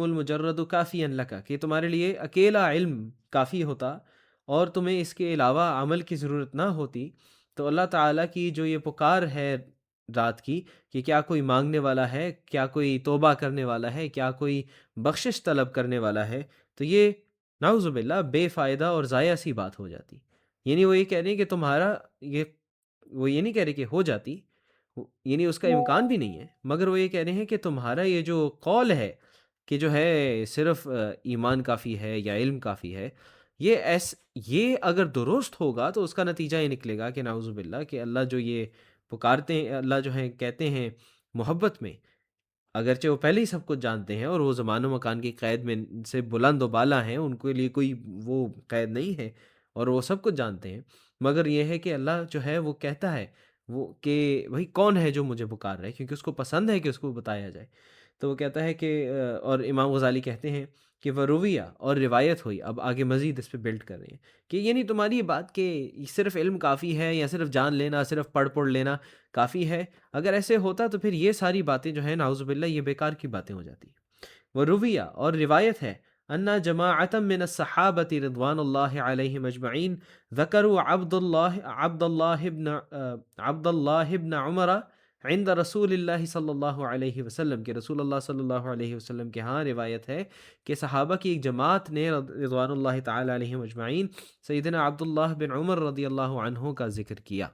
S1: المجرد کافی لکا کہ تمہارے لیے اکیلا علم کافی ہوتا اور تمہیں اس کے علاوہ عمل کی ضرورت نہ ہوتی تو اللہ تعالیٰ کی جو یہ پکار ہے رات کی کہ کیا کوئی مانگنے والا ہے کیا کوئی توبہ کرنے والا ہے کیا کوئی بخشش طلب کرنے والا ہے تو یہ نعوذ باللہ بے فائدہ اور ضائع سی بات ہو جاتی. یعنی وہ یہ کہہ رہے ہیں کہ تمہارا یہ، وہ یہ نہیں کہہ رہے کہ ہو جاتی، یعنی اس کا امکان بھی نہیں ہے، مگر وہ یہ کہہ رہے ہیں کہ تمہارا یہ جو قول ہے کہ جو ہے صرف ایمان کافی ہے یا علم کافی ہے، یہ اگر درست ہوگا تو اس کا نتیجہ یہ نکلے گا کہ نعوذ باللہ کہ اللہ جو یہ پکارتے ہیں، اللہ جو ہے کہتے ہیں محبت میں، اگرچہ وہ پہلے ہی سب کچھ جانتے ہیں اور وہ زمان و مکان کی قید میں سے بلند و بالا ہیں، ان کے لیے کوئی وہ قید نہیں ہے اور وہ سب کچھ جانتے ہیں، مگر یہ ہے کہ اللہ جو ہے وہ کہتا ہے وہ کہ بھائی کون ہے جو مجھے پکار رہا ہے، کیونکہ اس کو پسند ہے کہ اس کو بتایا جائے. تو وہ کہتا ہے کہ اور امام غزالی کہتے ہیں کہ وہ رویہ اور روایت ہوئی. اب آگے مزید اس پہ بلڈ کر رہے ہیں کہ یہ نہیں تمہاری یہ بات کہ صرف علم کافی ہے یا صرف جان لینا، صرف پڑھ لینا کافی ہے. اگر ایسے ہوتا تو پھر یہ ساری باتیں جو ہیں نعوذ باللہ یہ بیکار کی باتیں ہو جاتی. وہ رویہ اور روایت ہے انا جماعتا من الصحابۃ رضوان اللہ علیہم اجمعین ذکروا عبد اللہ ابن عمر عند رسول اللہ صلی اللہ علیہ وسلم، کہ رسول اللہ صلی اللہ علیہ وسلم کے ہاں روایت ہے کہ صحابہ کی ایک جماعت نے رضوان اللہ تعالی علیہم اجمعین سیدنا عبداللہ بن عمر رضی اللہ عنہ کا ذکر کیا،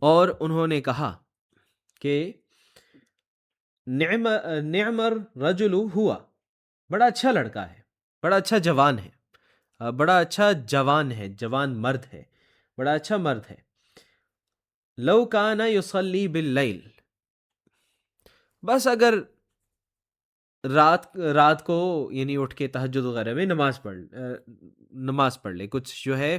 S1: اور انہوں نے کہا کہ نعم الرجل ہوا، بڑا اچھا لڑکا ہے، بڑا اچھا جوان ہے، بڑا اچھا جوان ہے، جوان مرد ہے، بڑا اچھا مرد ہے. لو کان یصلی باللیل، بس اگر رات کو یعنی اٹھ کے تہجد وغیرہ میں نماز پڑھ لے، کچھ جو ہے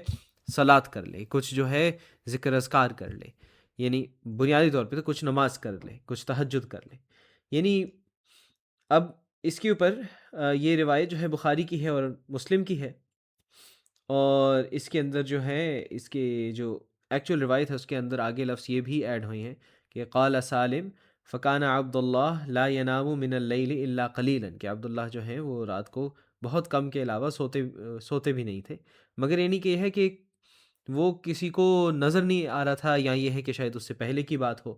S1: صلات کر لے، کچھ جو ہے ذکر اذکار کر لے، یعنی بنیادی طور پہ تو کچھ نماز کر لے، کچھ تہجد کر لے. یعنی اب اس کے اوپر یہ روایت جو ہے بخاری کی ہے اور مسلم کی ہے، اور اس کے اندر جو ہے اس کے جو ایکچوئل روایت ہے اس کے اندر آگے لفظ یہ بھی ایڈ ہوئے ہیں کہ قال سالم فکان عبداللہ لا ینام من اللیل الا قلیلا، کہ عبداللہ جو ہیں وہ رات کو بہت کم کے علاوہ سوتے بھی نہیں تھے، مگر یعنی کہ یہ ہے کہ وہ کسی کو نظر نہیں آ رہا تھا، یا یہ ہے کہ شاید اس سے پہلے کی بات ہو.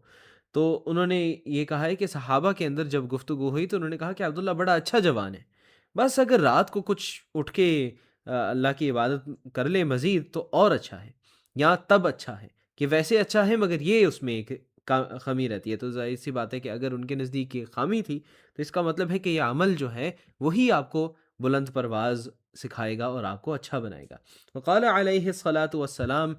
S1: تو انہوں نے یہ کہا ہے کہ صحابہ کے اندر جب گفتگو ہوئی تو انہوں نے کہا کہ عبداللہ بڑا اچھا جوان ہے، بس اگر رات کو کچھ اٹھ کے اللہ کی عبادت کر لے مزید تو اور اچھا ہے، یا تب اچھا ہے کہ ویسے اچھا ہے مگر یہ اس میں ایک خامی رہتی ہے. تو ظاہر سی بات ہے کہ اگر ان کے نزدیک یہ خامی تھی تو اس کا مطلب ہے کہ یہ عمل جو ہے وہی آپ کو بلند پرواز سکھائے گا اور آپ کو اچھا بنائے گا. وقال علیہ الصلاۃ والسلام،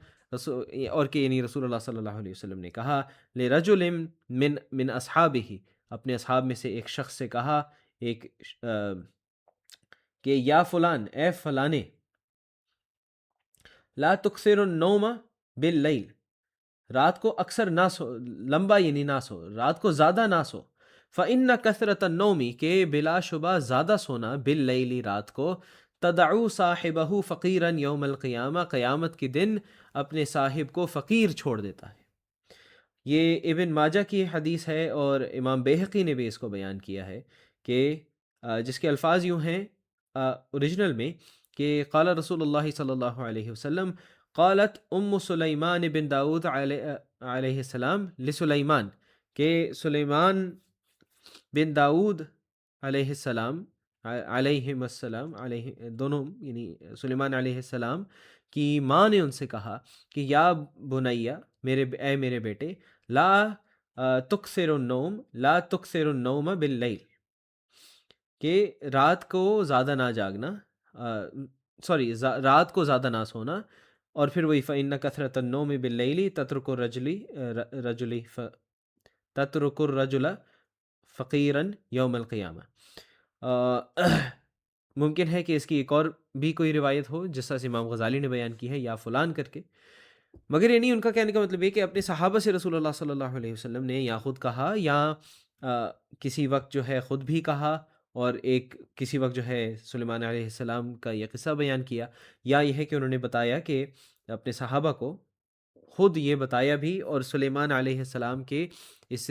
S1: اور کہ یعنی رسول اللہ صلی اللہ علیہ وسلم نے کہا لرجل من اصحابہ، اپنے اصحاب میں سے ایک شخص سے کہا، ایک کہ یا فلان، اے فلانے، لا تکثر النوم باللیل، رات کو اکثر نہ سو، لمبا یعنی نہ سو، رات کو زیادہ نہ سو. فإن کثرت النوم، کہ بلا شبہ زیادہ سونا، باللیل رات کو، تدعو صاحبہ فقیرا یوم القیامہ، قیامت کے دن اپنے صاحب کو فقیر چھوڑ دیتا ہے. یہ ابن ماجہ کی حدیث ہے اور امام بیہقی نے بھی اس کو بیان کیا ہے کہ جس کے الفاظ یوں ہیں اوریجنل میں کہ قال رسول اللہ صلی اللہ علیہ وسلم قالت ام سلیمان بن داود علیہ السلام لسلیمان، کہ سلیمان بن داود علیہ السلام علیہم السلام، علیہ دونوں یعنی سلیمان علیہ السلام کی ماں نے ان سے کہا کہ یا بنیا، اے میرے بیٹے، لا تکثر النوم باللیل، کہ رات کو زیادہ نہ جاگنا، رات کو زیادہ نہ سونا. اور پھر وہی فإن کثرت النوم باللیل تترک الرجل فقیرا یوم القیامہ. ممکن ہے کہ اس کی ایک اور بھی کوئی روایت ہو جس طرح سے امام غزالی نے بیان کی ہے یا فلان کر کے، مگر یہ نہیں، ان کا کہنے کا مطلب یہ کہ اپنے صحابہ سے رسول اللہ صلی اللہ علیہ وسلم نے یا خود کہا یا کسی وقت جو ہے خود بھی کہا، اور ایک کسی وقت جو ہے سلیمان علیہ السلام کا یہ قصہ بیان کیا، یا یہ ہے کہ انہوں نے بتایا کہ اپنے صحابہ کو خود یہ بتایا بھی، اور سلیمان علیہ السلام کے اس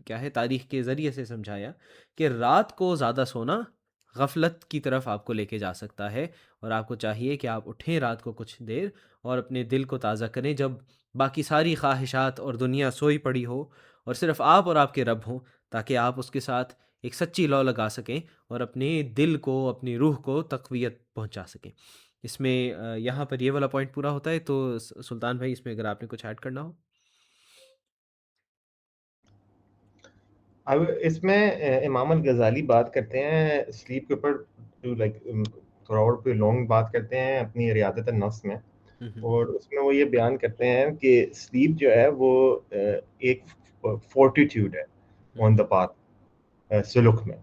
S1: کیا ہے تاریخ کے ذریعے سے سمجھایا کہ رات کو زیادہ سونا غفلت کی طرف آپ کو لے کے جا سکتا ہے، اور آپ کو چاہیے کہ آپ اٹھیں رات کو کچھ دیر اور اپنے دل کو تازہ کریں جب باقی ساری خواہشات اور دنیا سوئی پڑی ہو، اور صرف آپ اور آپ کے رب ہوں، تاکہ آپ اس کے ساتھ ایک سچی لو لگا سکیں اور اپنے دل کو اپنی روح کو تقویت پہنچا سکیں. اس میں یہاں پر یہ والا پوائنٹ پورا ہوتا ہے. تو سلطان بھائی اس میں اگر آپ نے کچھ ایڈ کرنا ہو.
S2: اب اس میں امام الغزالی بات کرتے ہیں سلیپ کے اوپر لائک تھوڑا اور پہ لانگ بات کرتے ہیں اپنی ریاضت النفس میں, اور اس میں وہ یہ بیان کرتے ہیں کہ سلیپ جو ہے وہ ایک فورٹیٹیوڈ ہے آن دا پاتھ سلوک میں.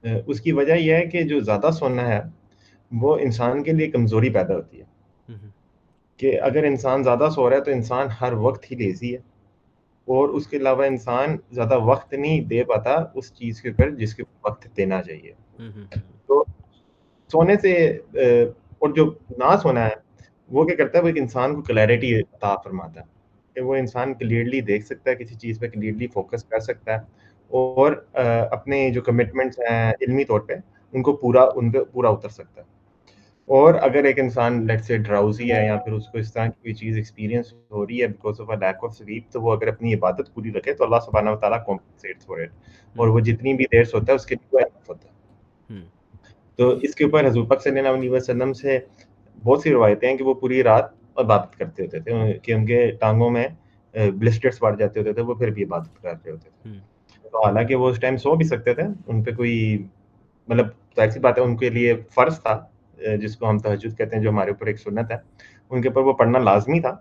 S2: اس کی وجہ یہ ہے کہ جو زیادہ سونا ہے وہ انسان کے لیے کمزوری پیدا ہوتی ہے, کہ اگر انسان زیادہ سو رہا ہے تو انسان ہر وقت ہی لیزی ہے, اور اس کے علاوہ انسان زیادہ وقت نہیں دے پاتا اس چیز کے اوپر جس کے وقت دینا چاہیے. تو سونے سے اور جو نہ سونا ہے وہ کیا کرتا ہے, وہ ایک انسان کو کلیئرٹی عطا فرماتا ہے کہ وہ انسان کلیئرلی دیکھ سکتا ہے, کسی چیز پہ کلیئرلی فوکس کر سکتا ہے, اور اپنے جو کمٹمنٹس ہیں علمی طور پہ ان پہ پورا اتر سکتا ہے. اور اگر ایک انسان لیٹ سے ڈراؤزی ہے یا پھر اس کو اس طرح کی کوئی چیز ایکسپیرینس ہو رہی ہے because of lack of sleep, تو وہ اگر اپنی عبادت پوری رکھے تو اللہ سبحانہ و تعالیٰ کمپنسیٹس فار اٹ, اور وہ جتنی بھی دیر سوتا ہے اس کے لیے انف ہوتا ہے. تو اس کے اوپر حضور پاک صلی اللہ علیہ وسلم سے بہت سی روایتیں ہیں کہ وہ پوری رات عبادت کرتے ہوتے تھے, کہ ان کے ٹانگوں میں بلسٹرز پڑ جاتے ہوتے تھے, وہ پھر بھی عبادت کر رہے ہوتے تھے. تو حالانکہ وہ اس ٹائم سو بھی سکتے تھے, ان پہ کوئی مطلب ظاہر سی بات ہے ان کے لیے فرض تھا جس کو ہم تہجد کہتے ہیں, جو ہمارے اوپر ایک سنت ہے, ان کے اوپر وہ پڑھنا لازمی تھا.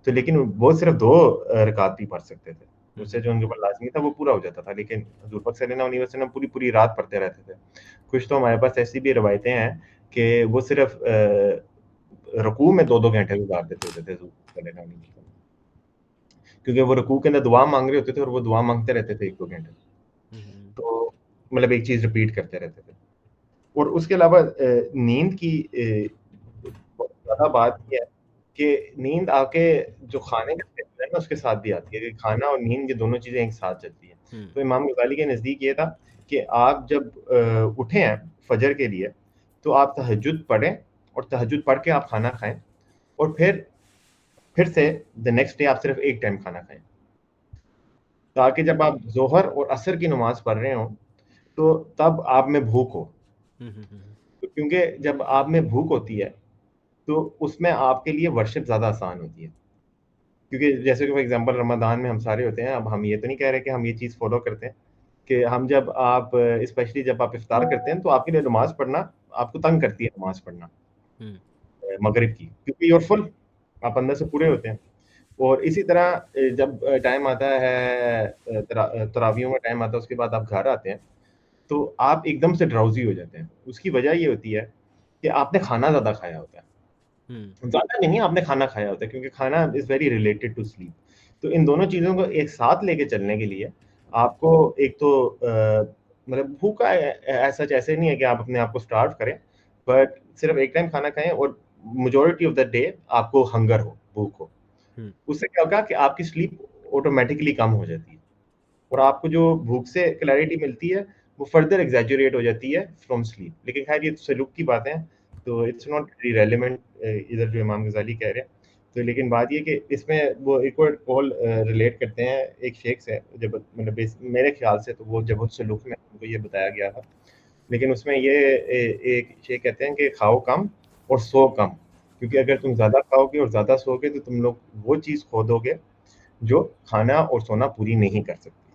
S2: تو لیکن وہ صرف 2 رکعت بھی پڑھ سکتے تھے, اس سے جو ان کے اوپر لازمی تھا وہ پورا ہو جاتا تھا. لیکن حضور پاک صلی اللہ علیہ وسلم پوری رات پڑھتے رہتے تھے. کچھ تو ہمارے پاس ایسی بھی روایتیں ہیں کہ وہ صرف رکوع میں 2 گھنٹے گزار دیتے ہوتے تھے حضور صلی اللہ علیہ وسلم, کیونکہ وہ رکوع کے اندر دعا مانگ رہے ہوتے تھے اور وہ دعا مانگتے رہتے تھے 1-2 گھنٹے, تو مطلب ایک چیز ریپیٹ کرتے رہتے تھے. اور اس کے علاوہ نیند کی بہت زیادہ بات یہ ہے کہ نیند آ کے جو کھانے کا ہے نا اس کے ساتھ بھی آتی ہے, کہ کھانا اور نیند یہ دونوں چیزیں ایک ساتھ چلتی ہیں. تو امام غزالی کے نزدیک یہ تھا کہ آپ جب اٹھیں ہیں فجر کے لیے تو آپ تہجد پڑھیں, اور تہجد پڑھ کے آپ کھانا کھائیں, اور پھر سے دا نیکسٹ ڈے آپ صرف ایک ٹائم کھانا کھائیں, تاکہ جب آپ ظہر اور عصر کی نماز پڑھ رہے ہوں تو تب آپ میں بھوک ہو. کیونکہ جب آپ میں بھوک ہوتی ہے تو اس میں آپ کے لیے ورشپ زیادہ آسان ہوتی ہے, کیونکہ جیسے کہ فار ایگزامپل رمضان میں ہم سارے ہوتے ہیں. اب ہم یہ تو نہیں کہہ رہے کہ ہم یہ چیز فالو کرتے ہیں کہ ہم جب آپ اسپیشلی جب آپ افطار کرتے ہیں تو آپ کے لیے نماز پڑھنا آپ کو تنگ کرتی ہے نماز پڑھنا مغرب کی, کیونکہ یور فل, آپ اندر سے پورے ہوتے ہیں. اور اسی طرح جب ٹائم آتا ہے تراویحوں میں ٹائم آتا ہے, اس کے بعد آپ گھر آتے ہیں تو آپ ایک دم سے ڈراؤزی ہو جاتے ہیں. اس کی وجہ یہ ہوتی ہے کہ آپ نے کھانا زیادہ کھایا ہوتا ہے, زیادہ نہیں آپ نے کھانا کھایا ہوتا ہے, کیونکہ کھانا is very related to sleep. تو ان دونوں چیزوں کو ایک ساتھ لے کے چلنے کے لیے آپ کو ایک تو مطلب بھوکا ایسے نہیں ہے کہ آپ اپنے آپ کو اسٹارو کریں, بٹ صرف ایک ٹائم کھانا کھائیں اور میجورٹی آف دا ڈے آپ کو ہنگر ہو, بھوک ہو. اس سے کیا ہوگا کہ آپ کی سلیپ آٹومیٹکلی کم ہو جاتی ہے, اور آپ کو جو بھوک سے کلیئرٹی ملتی ہے وہ فردر ایگزیجوریٹ ہو جاتی ہے فرام سلیپ. لیکن خیر یہ سلوک کی باتیں ہیں تو اٹس ناٹ ویری ریلیونٹ ادھر جو امام غزالی کہہ رہے ہیں. تو لیکن بات یہ کہ اس میں وہ ایک اور کال ریلیٹ کرتے ہیں ایک شیخ سے, جب مطلب میرے خیال سے تو وہ جب اس سلوک میں ان کو یہ بتایا گیا تھا, لیکن اس میں یہ ایک شیخ کہتے ہیں کہ کھاؤ کم اور سو کم, کیونکہ اگر تم زیادہ کھاؤ گے اور زیادہ سو گے تو تم لوگ وہ چیز کھو دو گے جو کھانا اور سونا پوری نہیں کر سکتی.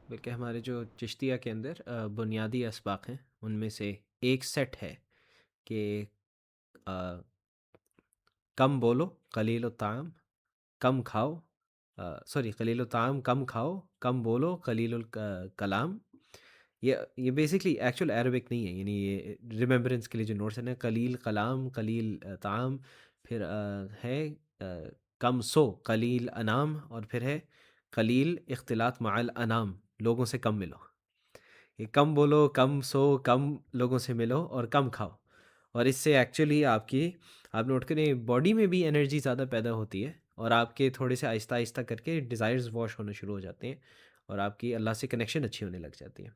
S1: بلکہ ہمارے جو چشتیہ کے اندر بنیادی اسباق ہیں ان میں سے ایک سیٹ ہے کہ کم بولو قلیل الطعام کم کھاؤ, قلیل الطعام کم کھاؤ, کم بولو قلیل الکلام. یہ بیسکلی ایکچوئل عربک نہیں ہے, یعنی یہ ریممبرنس کے لیے جو نوٹس ہیں, قلیل کلام قلیل طعام, پھر ہے کم سو قلیل انام, اور پھر ہے قلیل اختلاط مع الانام, لوگوں سے کم ملو. یہ کم بولو, کم سو, کم لوگوں سے ملو اور کم کھاؤ. اور اس سے ایکچولی آپ نوٹ کریں باڈی میں بھی انرجی زیادہ پیدا ہوتی ہے, اور آپ کے تھوڑے سے آہستہ آہستہ کر کے ڈیزائرز واش ہونا شروع ہو جاتے ہیں, اور آپ کی اللہ سے کنیکشن اچھی ہونے لگ جاتی ہے.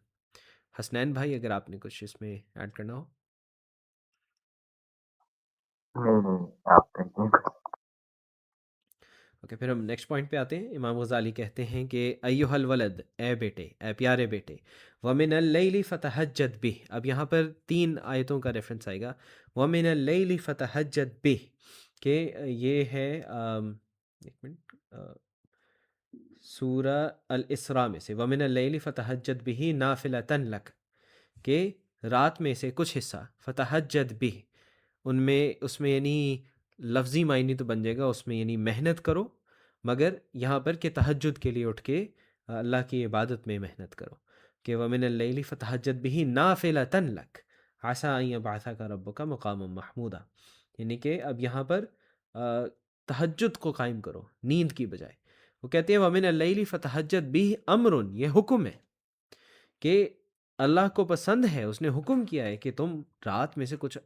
S1: حسنین بھائی اگر آپ نے کچھ اس میں ایڈ کرنا ہو.
S3: نہیں آپ
S1: اوکے، پھر ہم نیکسٹ پوائنٹ پہ آتے ہیں. امام غزالی کہتے ہیں کہ ایھا الولد، اے بیٹے، اے پیارے بیٹے، ومن اللیل فتہجد بہ. اب یہاں پر 3 آیتوں کا ریفرنس آئے گا. ومن اللیل فتہجد بہ، کہ یہ ہے ایک منٹ، سورہ الاسراء میں سے، ومن اللیل فتہجد بہ نافلۃ لک، کہ رات میں سے کچھ حصہ، فتہجد بہ، اس میں یعنی لفظی معنی تو بن جائے گا، اس میں یعنی محنت کرو، مگر یہاں پر کہ تہجد کے لیے اٹھ کے اللہ کی عبادت میں محنت کرو. کہ ومن اللیل فتہجد بہ نافلۃ لک عسیٰ ان یبعثک ربک مقاما محمودا. یعنی کہ اب یہاں پر تہجد کو قائم کرو نیند کی بجائے. وہ کہتے ہیں ومن اللیل فتہجد بہ امر، یہ حکم ہے کہ اللہ کو پسند ہے، اس نے حکم کیا ہے کہ تم رات میں سے کچھ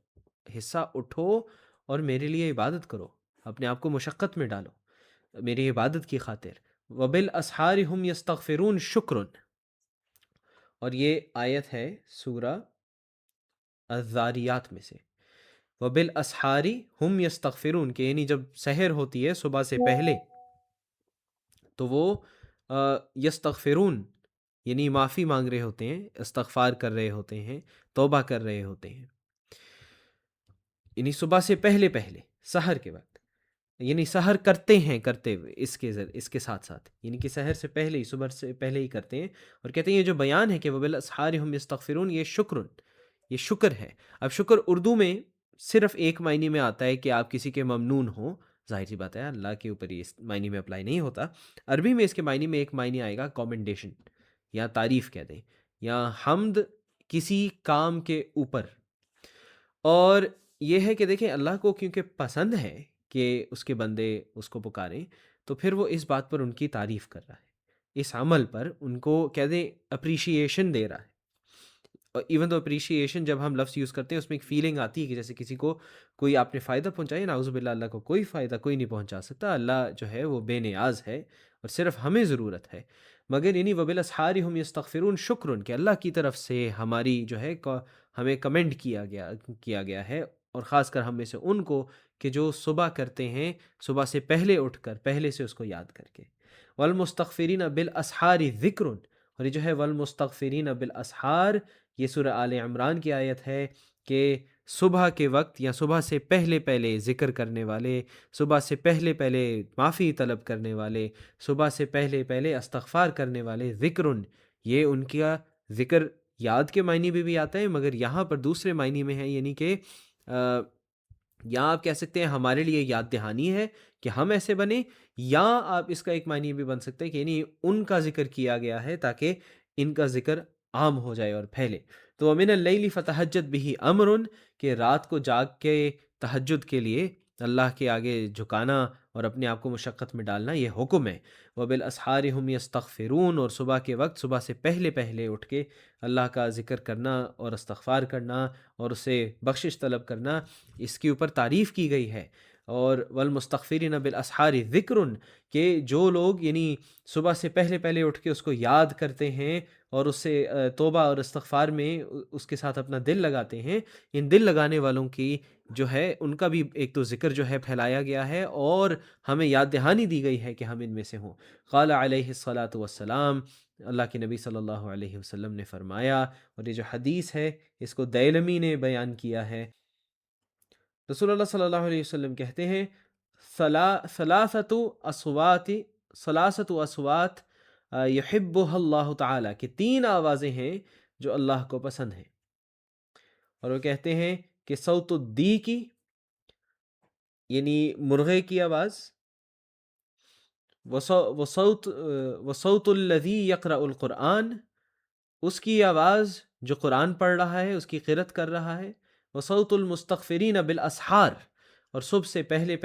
S1: حصہ اٹھو اور میرے لیے عبادت کرو، اپنے آپ کو مشقت میں ڈالو میری عبادت کی خاطر. وبالاسحار ہم یستغفرون شکر، اور یہ آیت ہے سورہ الذاریات میں سے. وبالاسحار ہم یستغفرون، کہ یعنی جب سحر ہوتی ہے صبح سے پہلے تو وہ یستغفرون یعنی معافی مانگ رہے ہوتے ہیں، استغفار کر رہے ہوتے ہیں، توبہ کر رہے ہوتے ہیں. یعنی صبح سے پہلے سحر کے وقت، یعنی سحر کرتے ہوئے اس کے ساتھ ساتھ، یعنی کہ سحر سے پہلے ہی، صبح سے پہلے ہی کرتے ہیں. اور کہتے ہیں یہ جو بیان ہے کہ وبالاسحار ہم یستغفرون، یہ شکر ہے. اب شکر اردو میں صرف ایک معنی میں آتا ہے کہ آپ کسی کے ممنون ہوں، ظاہر سی بات ہے اللہ کے اوپر یہ اس معنی میں اپلائی نہیں ہوتا. عربی میں اس کے معنی میں ایک معنی آئے گا کامنڈیشن، یا تعریف کہہ دیں، یا حمد کسی کام کے اوپر. اور یہ ہے کہ دیکھیں اللہ کو کیونکہ پسند ہے کہ اس کے بندے اس کو پکاریں، تو پھر وہ اس بات پر ان کی تعریف کر رہا ہے، اس عمل پر ان کو کہہ دیں اپریشیشن دے رہا ہے. ایون تو اپریشیشن جب ہم لفظ یوز کرتے ہیں اس میں ایک فیلنگ آتی ہے کہ جیسے کسی کو کوئی آپ نے فائدہ پہنچایا، نعوذ باللہ اللہ کو کوئی فائدہ کوئی نہیں پہنچا سکتا، اللہ جو ہے وہ بے نیاز ہے اور صرف ہمیں ضرورت ہے. مگر یعنی وبالاسحار ہم یستغفرون شکر، کہ اللہ کی طرف سے ہماری جو ہے ہمیں کمنڈ کیا گیا ہے، اور خاص کر ہم میں سے ان کو کہ جو صبح کرتے ہیں، صبح سے پہلے اٹھ کر پہلے سے اس کو یاد کر کے. والمستغفرین بالاسحار ذکر، اور یہ جو ہے والمستغفرین بالاسحار، یہ سورہ آل عمران کی آیت ہے کہ صبح کے وقت یا صبح سے پہلے ذکر کرنے والے، صبح سے پہلے معافی طلب کرنے والے، صبح سے پہلے استغفار کرنے والے، ذکرن، یہ ان کا ذکر یاد کے معنی میں بھی آتا ہے، مگر یہاں پر دوسرے معنی میں ہے، یعنی کہ یہاں آپ کہہ سکتے ہیں ہمارے لیے یاد دہانی ہے کہ ہم ایسے بنیں، یا آپ اس کا ایک معنی بھی بن سکتا ہے کہ یعنی ان کا ذکر کیا گیا ہے تاکہ ان کا ذکر عام ہو جائے اور پھیلے. تو ومن اللیل فتہجد بہ امر، کہ رات کو جاگ کے تہجد کے لیے اللہ کے آگے جھکانا اور اپنے آپ کو مشقت میں ڈالنا یہ حکم ہے. وبالاسحار ہم یستغفرون، اور صبح کے وقت صبح سے پہلے اٹھ کے اللہ کا ذکر کرنا اور استغفار کرنا اور اسے بخشش طلب کرنا، اس کے اوپر تعریف کی گئی ہے. اور والمستغفرین بالاسحار ذکر، کہ جو لوگ یعنی صبح سے پہلے اٹھ کے اس کو یاد کرتے ہیں اور اس سے توبہ اور استغفار میں اس کے ساتھ اپنا دل لگاتے ہیں، ان دل لگانے والوں کی جو ہے ان کا بھی ایک تو ذکر جو ہے پھیلایا گیا ہے، اور ہمیں یاد دہانی دی گئی ہے کہ ہم ان میں سے ہوں. قال علیہ الصلاۃ والسلام، اللہ کے نبی صلی اللہ علیہ وسلم نے فرمایا، اور یہ جو حدیث ہے اس کو دیلمی نے بیان کیا ہے. رسول اللہ صلی اللہ علیہ وسلم کہتے ہیں ثلاثت اصوات یحبها اللہ تعالی، کہ 3 آوازیں ہیں جو اللہ کو پسند ہیں. اور وہ کہتے ہیں کہ صوت الدیک، یعنی مرغے کی آواز، وصوت الذی یقرأ القرآن، اس کی آواز جو قرآن پڑھ رہا ہے، اس کی قرأت کر رہا ہے. وصوت المستغفرین بالاسحار، اور صبح سے پہلے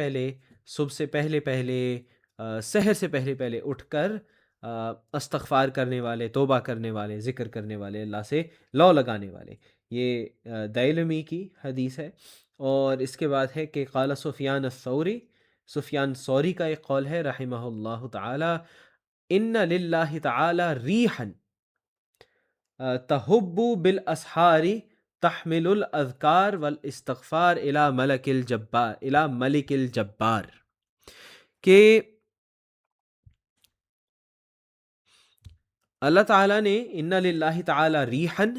S1: سحر سے پہلے اٹھ کر استغفار کرنے والے، توبہ کرنے والے، ذکر کرنے والے، اللہ سے لو لگانے والے. یہ دیلمی کی حدیث ہے. اور اس کے بعد ہے کہ قال سفیان الثوری، سفیان ثوری کا ایک قول ہے رحمہ اللہ تعالی، ان للہ تعالی ریحا تحب بالاسحار تحمل الاذکار والاستغفار الی ملک الجبار، کہ اللہ تعالیٰ نے ان للہ تعالی ریحن،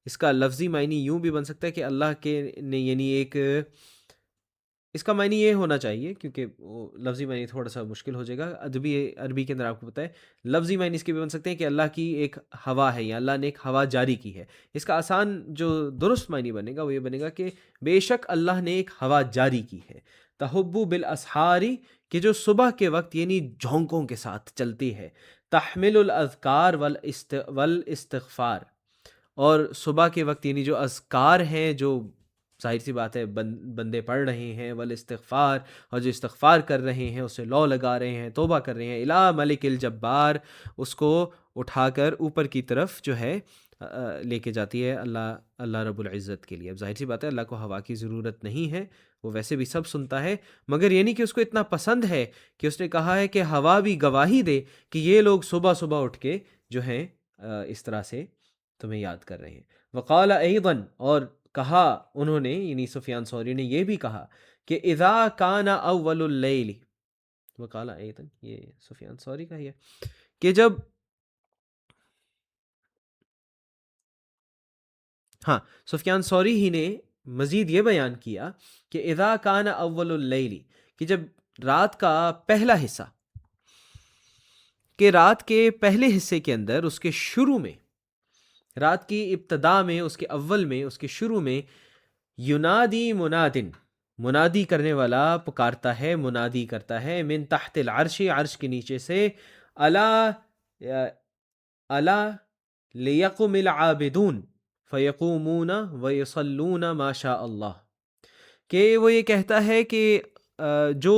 S1: اس کا لفظی معنی یوں بھی بن سکتا ہے کہ اللہ کے نے یعنی ایک، اس کا معنی یہ ہونا چاہیے کیونکہ وہ لفظی معنی تھوڑا سا مشکل ہو جائے گا، ادبی عربی کے اندر آپ کو پتہ ہے لفظی معنی اس کے بھی بن سکتے ہیں کہ اللہ کی ایک ہوا ہے یا اللہ نے ایک ہوا جاری کی ہے۔ اس کا آسان جو درست معنی بنے گا وہ یہ بنے گا کہ بے شک اللہ نے ایک ہوا جاری کی ہے، تحبو بالاسحاری، کہ جو صبح کے وقت یعنی جھونکوں کے ساتھ چلتی ہے، تحمل الاذکار والاستغفار، اور صبح کے وقت یعنی جو اذکار ہیں جو ظاہر سی بات ہے بندے پڑھ رہے ہیں، والاستغفار، اور جو استغفار کر رہے ہیں، اسے لو لگا رہے ہیں، توبہ کر رہے ہیں، الا ملک الجبار، اس کو اٹھا کر اوپر کی طرف جو ہے لے کے جاتی ہے اللہ رب العزت کے لیے۔ اب ظاہر سی بات ہے اللہ کو ہوا کی ضرورت نہیں ہے، وہ ویسے بھی سب سنتا ہے، مگر یہ نہیں کہ اس کو اتنا پسند ہے کہ اس نے کہا ہے کہ ہوا بھی گواہی دے کہ یہ لوگ صبح صبح اٹھ کے جو ہیں اس طرح سے تمہیں یاد کر رہے ہیں۔ وقال ایضاً، اور کہا انہوں نے یعنی سفیان ثوری نے یہ بھی کہا کہ اذا کان اول اللیل، وقال ایضاً یہ سفیان ثوری کا ہی ہے کہ جب، ہاں سفیان ثوری ہی نے مزید یہ بیان کیا کہ اذا کان اول اللیل، کہ جب رات کا پہلا حصہ، کہ رات کے پہلے حصے کے اندر اس کے شروع میں، رات کی ابتدا میں، اس کے اول میں، اس کے شروع میں، ینادی منادن، منادی کرنے والا پکارتا ہے، منادی کرتا ہے، من تحت العرش، عرش کے نیچے سے، الا لیقم العابدون فیقومون ویصلون ما شاء اللہ، کہ وہ یہ کہتا ہے کہ جو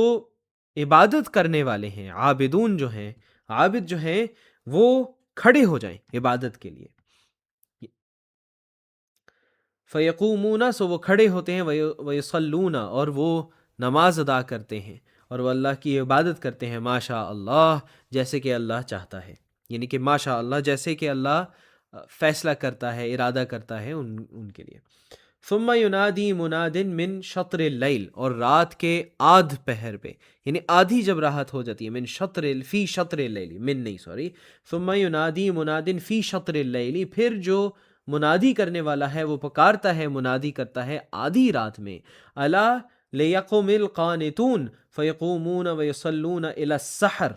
S1: عبادت کرنے والے ہیں، عابدون جو ہیں، عابد جو ہیں، وہ کھڑے ہو جائیں عبادت کے لیے، فیقومون، سو وہ کھڑے ہوتے ہیں، ویصلون، اور وہ نماز ادا کرتے ہیں، اور وہ اللہ کی عبادت کرتے ہیں، ماشاء اللہ، جیسے کہ اللہ چاہتا ہے، یعنی کہ ماشاء اللہ جیسے کہ اللہ فیصلہ کرتا ہے، ارادہ کرتا ہے ان کے لیے۔ ثم ینادی منادن من شطر اللیل، اور رات کے آدھ پہر پہ، یعنی آدھی جب راحت ہو جاتی ہے، من شطر فی شطر اللیل، من نہیں سوری، ثم ینادی منادن فی شطر اللیل، پھر جو منادی کرنے والا ہے وہ پکارتا ہے، منادی کرتا ہے آدھی رات میں، الا لیقم القانتون فیقومون ویصلون الی السحر،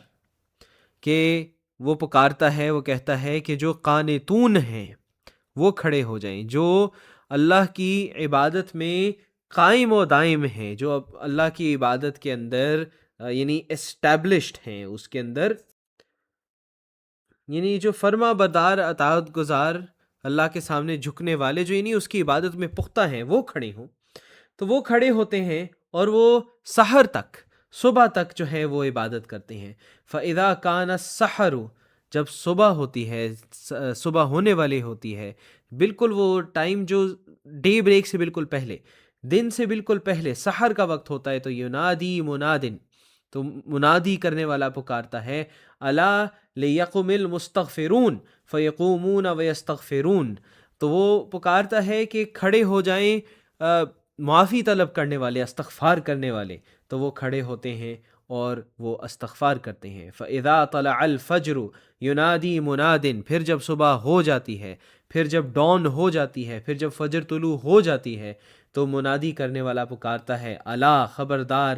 S1: کہ وہ پکارتا ہے، وہ کہتا ہے کہ جو قانتون ہیں وہ کھڑے ہو جائیں، جو اللہ کی عبادت میں قائم و دائم ہیں، جو اللہ کی عبادت کے اندر یعنی اسٹیبلشڈ ہیں، اس کے اندر یعنی جو فرما بردار، اطاعت گزار، اللہ کے سامنے جھکنے والے، جو یعنی اس کی عبادت میں پختہ ہیں، وہ کھڑے ہوں، تو وہ کھڑے ہوتے ہیں اور وہ سحر تک، صبح تک جو ہے وہ عبادت کرتے ہیں۔ فَإِذَا كَانَ السَّحَرُ، جب صبح ہوتی ہے، صبح ہونے والی ہوتی ہے، بالکل وہ ٹائم جو ڈے بریک سے بالکل پہلے، دن سے بالکل پہلے سحر کا وقت ہوتا ہے، تو ینادی منادن، تو منادی کرنے والا پکارتا ہے، الا لیقم المستغفرون فیقومون ویستغفرون، تو وہ پکارتا ہے کہ کھڑے ہو جائیں معافی طلب کرنے والے، استغفار کرنے والے، تو وہ کھڑے ہوتے ہیں اور وہ استغفار کرتے ہیں۔ فَإِذَا طَلَعَ الْفَجْرُ يُنَادِي مُنَادٍ، پھر جب صبح ہو جاتی ہے، پھر جب ڈان ہو جاتی ہے، پھر جب فجر طلوع ہو جاتی ہے، تو منادی کرنے والا پکارتا ہے، الا، خبردار،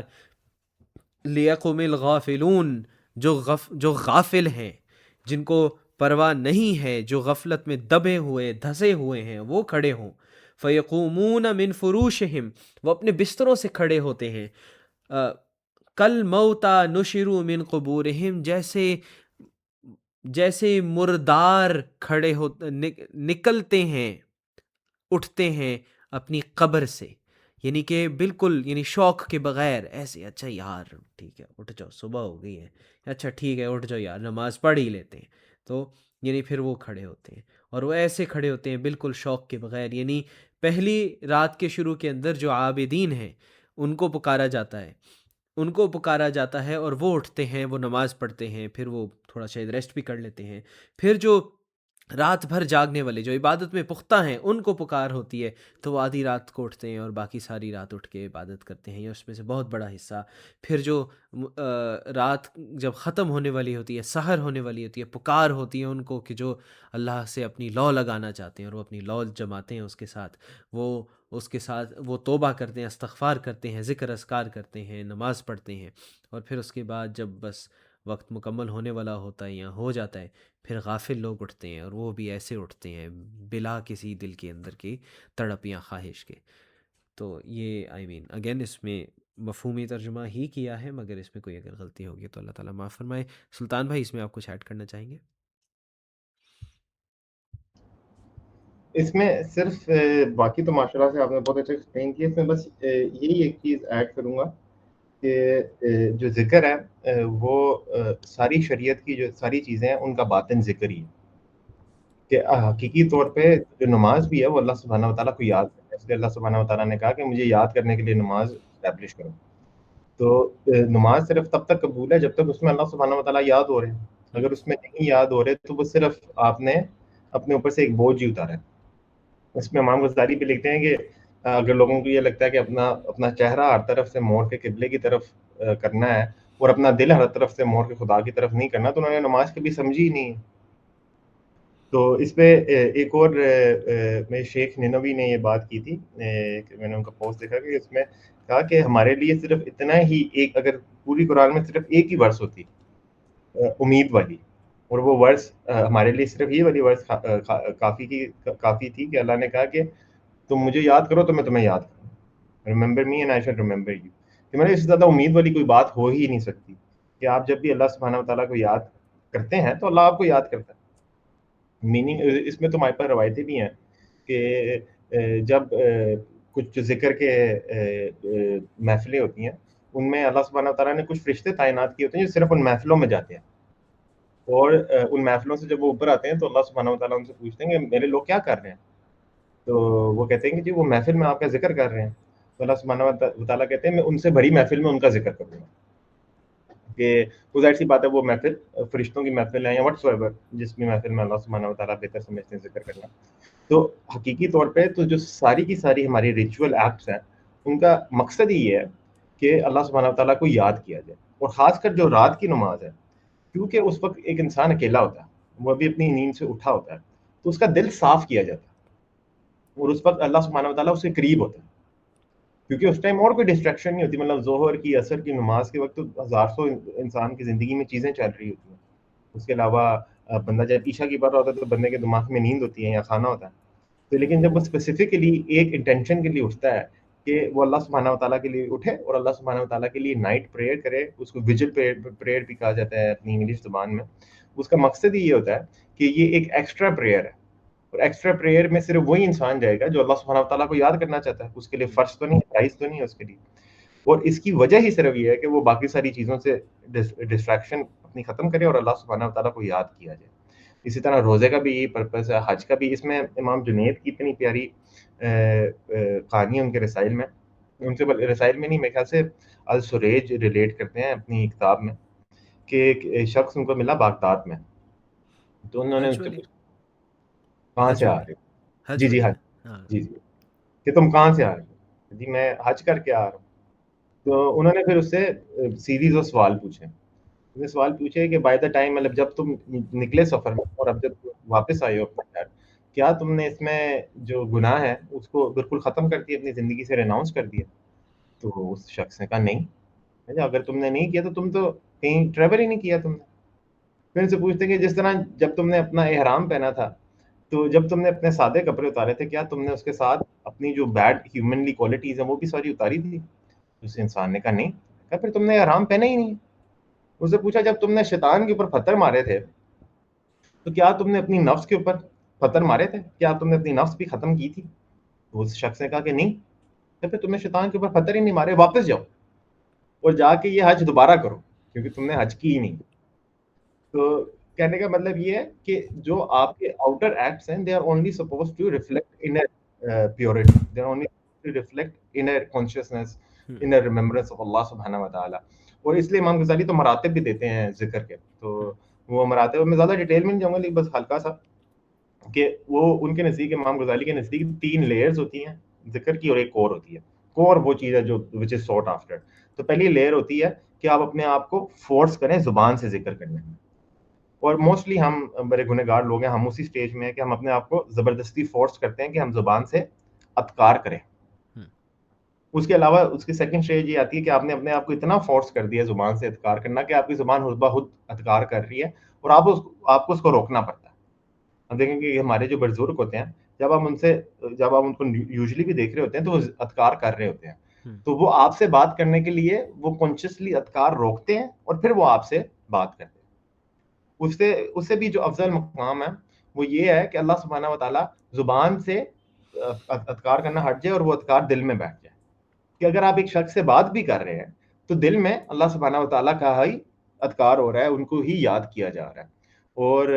S1: لیقم الغافلون، جو غافل ہیں، جن کو پرواہ نہیں ہے، جو غفلت میں دبے ہوئے دھسے ہوئے ہیں، وہ کھڑے ہوں۔ فیقومون من فروشہم، وہ اپنے بستروں سے کھڑے ہوتے ہیں، کل موتا نشروا من قبورہم، جیسے مردار کھڑے نکلتے ہیں، اٹھتے ہیں اپنی قبر سے، یعنی کہ بالکل یعنی شوق کے بغیر ایسے، اچھا یار ٹھیک ہے اٹھ جاؤ، صبح ہو گئی ہے، اچھا ٹھیک ہے اٹھ جاؤ یار، نماز پڑھ ہی لیتے ہیں، تو یعنی پھر وہ کھڑے ہوتے ہیں، اور وہ ایسے کھڑے ہوتے ہیں بالکل شوق کے بغیر، یعنی پہلی رات کے شروع کے اندر جو عابدین ہیں ان کو پکارا جاتا ہے، ان کو پکارا جاتا ہے، اور وہ اٹھتے ہیں، وہ نماز پڑھتے ہیں، پھر وہ تھوڑا شاید ریسٹ بھی کر لیتے ہیں، پھر جو رات بھر جاگنے والے جو عبادت میں پختہ ہیں ان کو پکار ہوتی ہے تو وہ آدھی رات کو اٹھتے ہیں اور باقی ساری رات اٹھ کے عبادت کرتے ہیں. یہ اس میں سے بہت بڑا حصہ. پھر جو رات جب ختم ہونے والی ہوتی ہے، سحر ہونے والی ہوتی ہے، پکار ہوتی ہے ان کو کہ جو اللہ سے اپنی لو لگانا چاہتے ہیں اور وہ اپنی لو جماتے ہیں اس کے ساتھ، وہ توبہ کرتے ہیں، استغفار کرتے ہیں، ذکر اذکار کرتے ہیں، نماز پڑھتے ہیں. اور پھر اس کے بعد جب بس وقت مکمل ہونے والا ہوتا ہے یا ہو جاتا ہے، پھر غافل لوگ اٹھتے ہیں اور وہ بھی ایسے اٹھتے ہیں بلا کسی دل کے اندر کی تڑپ یا خواہش کے. تو یہ اگین اس میں مفہومی ترجمہ ہی کیا ہے، مگر اس میں کوئی اگر غلطی ہوگی تو اللہ تعالیٰ معاف فرمائے. سلطان بھائی اس میں آپ کچھ ایڈ کرنا چاہیں گے؟
S2: اس میں صرف باقی تو ماشاء اللہ سے آپ نے بہت اچھا ایکسپلین کیا. اس میں بس یہی ایک چیز ایڈ کروں گا کہ جو ذکر ہے وہ ساری شریعت کی جو ساری چیزیں ہیں ان کا باطن ذکر ہی ہے. کہ حقیقی طور پہ جو نماز بھی ہے وہ اللہ سبحانہ و تعالیٰ کو یاد کرنا ہے. اس لیے اللہ سبحانہ و تعالیٰ نے کہا کہ مجھے یاد کرنے کے لیے نماز اسٹیبلش کرو. تو نماز صرف تب تک قبول ہے جب تک اس میں اللہ سبحانہ و تعالیٰ یاد ہو رہے ہیں. اگر اس میں نہیں یاد ہو رہے تو وہ صرف آپ نے اپنے اوپر سے ایک بوجھ ہی اتارا ہے. اس میں امام غزالی بھی لکھتے ہیں کہ اگر لوگوں کو یہ لگتا ہے کہ اپنا چہرہ ہر طرف سے موڑ کے قبلے کی طرف کرنا ہے اور اپنا دل ہر طرف سے موڑ کے خدا کی طرف نہیں کرنا تو انہوں نے نماز کبھی سمجھی ہی نہیں ہے. تو اس پہ ایک اور میں شیخ نینوی نے یہ بات کی تھی کہ میں نے ان کا پوسٹ دیکھا کہ اس میں کہا کہ ہمارے لیے صرف اتنا ہی ایک، اگر پوری قرآن میں صرف ایک ہی ورس ہوتی امید والی، اور وہ ورس ہمارے لیے صرف یہ والی ورس کافی تھی کہ اللہ نے کہا کہ تم مجھے یاد کرو تو میں تمہیں یاد کروں. Remember me and I shall remember you. کہ میں نے اس سے زیادہ امید والی کوئی بات ہو ہی نہیں سکتی کہ آپ جب بھی اللہ سبحانہ و تعالیٰ کو یاد کرتے ہیں تو اللہ آپ کو یاد کرتا ہے. میننگ اس میں تو ہمارے پاس روایتیں بھی ہیں کہ جب کچھ ذکر کے محفلیں ہوتی ہیں ان میں اللہ سبحانہ تعالیٰ نے کچھ فرشتے تعینات کیے ہوتے ہیں جو صرف ان محفلوں میں جاتے ہیں، اور ان محفلوں سے جب وہ اوپر آتے ہیں تو اللہ سبحانہ تعالیٰ ان سے پوچھتے ہیں کہ میرے لوگ کیا کر رہے ہیں؟ تو وہ کہتے ہیں کہ جی وہ محفل میں آپ کا ذکر کر رہے ہیں. تو اللہ سبحانہ تعالیٰ کہتے ہیں میں ان سے بڑی محفل میں ان کا ذکر کروں گا. کہ وہ ظاہر سی بات ہے وہ محفل فرشتوں کی محفل ہے یا واٹس ایور جس بھی محفل میں اللہ سبحانہ و تعالیٰ بہتر سمجھتے ہیں ذکر کرنا. تو حقیقی طور پہ تو جو ساری کی ساری ہماری ریچول ایپس ہیں ان کا مقصد ہی یہ ہے کہ اللہ سبحانہ و تعالیٰ کو یاد کیا جائے. اور خاص کر جو رات کی نماز ہے، کیونکہ اس وقت ایک انسان اکیلا ہوتا ہے، وہ ابھی اپنی نیند سے اٹھا ہوتا ہے، تو اس کا دل صاف کیا جاتا ہے اور اس وقت اللہ سبحانہ و تعالیٰ اس کے قریب ہوتا ہے. کیونکہ اس ٹائم اور کوئی ڈسٹریکشن نہیں ہوتی. مطلب ظہر کی عصر کی نماز کے وقت تو ہزار سو انسان کی زندگی میں چیزیں چل رہی ہوتی ہیں. اس کے علاوہ بندہ جب عشاء کی پڑھ رہا ہوتا ہے تو بندے کے دماغ میں نیند ہوتی ہے یا کھانا ہوتا ہے. تو لیکن جب وہ اسپیسیفکلی ایک انٹینشن کے لیے اٹھتا ہے کہ وہ اللہ سبحانہ و تعالیٰ کے لیے اٹھے اور اللہ سبحانہ و تعالیٰ کے لیے نائٹ پریئر کرے، اس کو ویجل پریئر بھی کہا جاتا ہے اپنی انگلش زبان میں. اس کا مقصد ہی یہ ہوتا ہے کہ یہ ایک ایکسٹرا پریئر ہے، اور ایکسٹرا پریئر میں صرف وہی انسان جائے گا جو اللہ سبحانہ و تعالیٰ کو یاد کرنا چاہتا ہے. اس کے لیے فرض تو نہیں ہے، جائز تو نہیں ہے اس کے لیے. اور اس کی وجہ ہی صرف یہ ہے کہ وہ باقی ساری چیزوں سے ڈسٹریکشن اپنی ختم کرے اور اللہ سبحانہ و تعالیٰ کو یاد کیا جائے. اسی طرح روزے کا بھی یہی پرپز ہے، حج کا بھی. اس میں امام جنید کی اتنی پیاری کہانی ہے ان کے رسائل میں. ان سے رسائل میں نہیں، میرے خیال سے السریج ریلیٹ کرتے ہیں اپنی کتاب میں کہ ایک شخص ان کو ملا باغداد میں. تو انہوں نے ان سے پوچھا کہاں سے آ رہے ہو؟ جی حج. جی کہ تم کہاں سے آ رہے ہو؟ جی میں حج کر کے آ رہا ہوں. تو انہوں نے پھر اس سے سیریز آف سوال پوچھے. سوال پوچھے کہ بائی دا ٹائم، مطلب جب تم نکلے سفر میں اور اب جب واپس آئے ہو اپنے گھر، کیا تم نے اس میں جو گناہ ہے اس کو بالکل ختم کر دیا، اپنی زندگی سے ریناؤنس کر دیا؟ تو اس شخص نے کہا نہیں. اگر تم نے نہیں کیا تو تم تو کہیں ٹریول ہی نہیں کیا تم نے. پھر ان سے پوچھتے کہ جس طرح جب تم نے اپنا احرام پہنا تھا تو جب تم نے اپنے سادے کپڑے اتارے تھے، کیا تم نے اس کے ساتھ اپنی جو بیڈ ہیومنلی کوالٹیز ہیں وہ بھی ساری اتاری تھی؟ اس انسان نے کہا نہیں. کہا پھر تم نے احرام پہنا ہی نہیں. اس سے پوچھا جب تم نے شیطان کے اوپر پتھر مارے تھے تو کیا تم نے اپنی نفس کے اوپر پتھر مارے تھے؟ کیا تم نے اپنی نفس بھی ختم کی تھی؟ تو اس شخص نے کہا کہ نہیں. پھر تم نے شیطان کے اوپر پتھر ہی نہیں مارے، واپس جاؤ اور جا کے یہ حج دوبارہ کرو کیونکہ تم نے حج کی ہی نہیں. تو کہنے کا مطلب یہ ہے کہ جو آپ کے آؤٹر ایکٹس ہیں، they are only suppose to reflect inner purity, they are only to reflect inner conscience, inner remembrance of Allah سبحانہ و تعالیٰ. اور اس لیے امام غزالی تو مراتب بھی دیتے ہیں ذکر کے. تو وہ مراتب میں زیادہ ڈیٹیل میں نہیں جاؤں گا، لیکن بس ہلکا سا کہ وہ ان کے نزدیک امام غزالی کے نزدیک 3 لیئرز ہوتی ہیں ذکر کی اور ایک کور ہوتی ہے. کور وہ چیز ہے جو وچ از سوٹ آفٹر. تو پہلی لیئر ہوتی ہے کہ آپ اپنے آپ کو فورس کریں زبان سے ذکر کرنے میں, اور موسٹلی ہم بڑے گنہگار لوگ ہیں, ہم اسی سٹیج میں ہیں کہ ہم اپنے آپ کو زبردستی فورس کرتے ہیں کہ ہم زبان سے اذکار کریں. اس کے علاوہ اس کی سیکنڈ اسٹیج یہ آتی ہے کہ آپ نے اپنے آپ کو اتنا فورس کر دیا زبان سے اذکار کرنا کہ آپ کی زبان خود بخود اذکار کر رہی ہے, اور آپ کو اس کو روکنا پڑتا ہے. ہم دیکھیں گے کہ ہمارے جو بزرگ ہوتے ہیں, جب آپ ان کو یوزلی بھی دیکھ رہے ہوتے ہیں تو وہ اذکار کر رہے ہوتے ہیں, تو وہ آپ سے بات کرنے کے لیے وہ کانشیسلی اذکار روکتے ہیں اور پھر وہ آپ سے بات کرتے ہیں. اس سے بھی جو افضل مقام ہے وہ یہ ہے کہ اللہ سبحانہ و تعالیٰ زبان سے اذکار کرنا ہٹ جائے اور وہ اذکار دل میں بیٹھ جائے. کہ اگر آپ ایک شخص سے بات بھی کر رہے ہیں تو دل میں اللہ سبحانہ و تعالیٰ کا ہی اذکار ہو رہا ہے, ان کو ہی یاد کیا جا رہا ہے. اور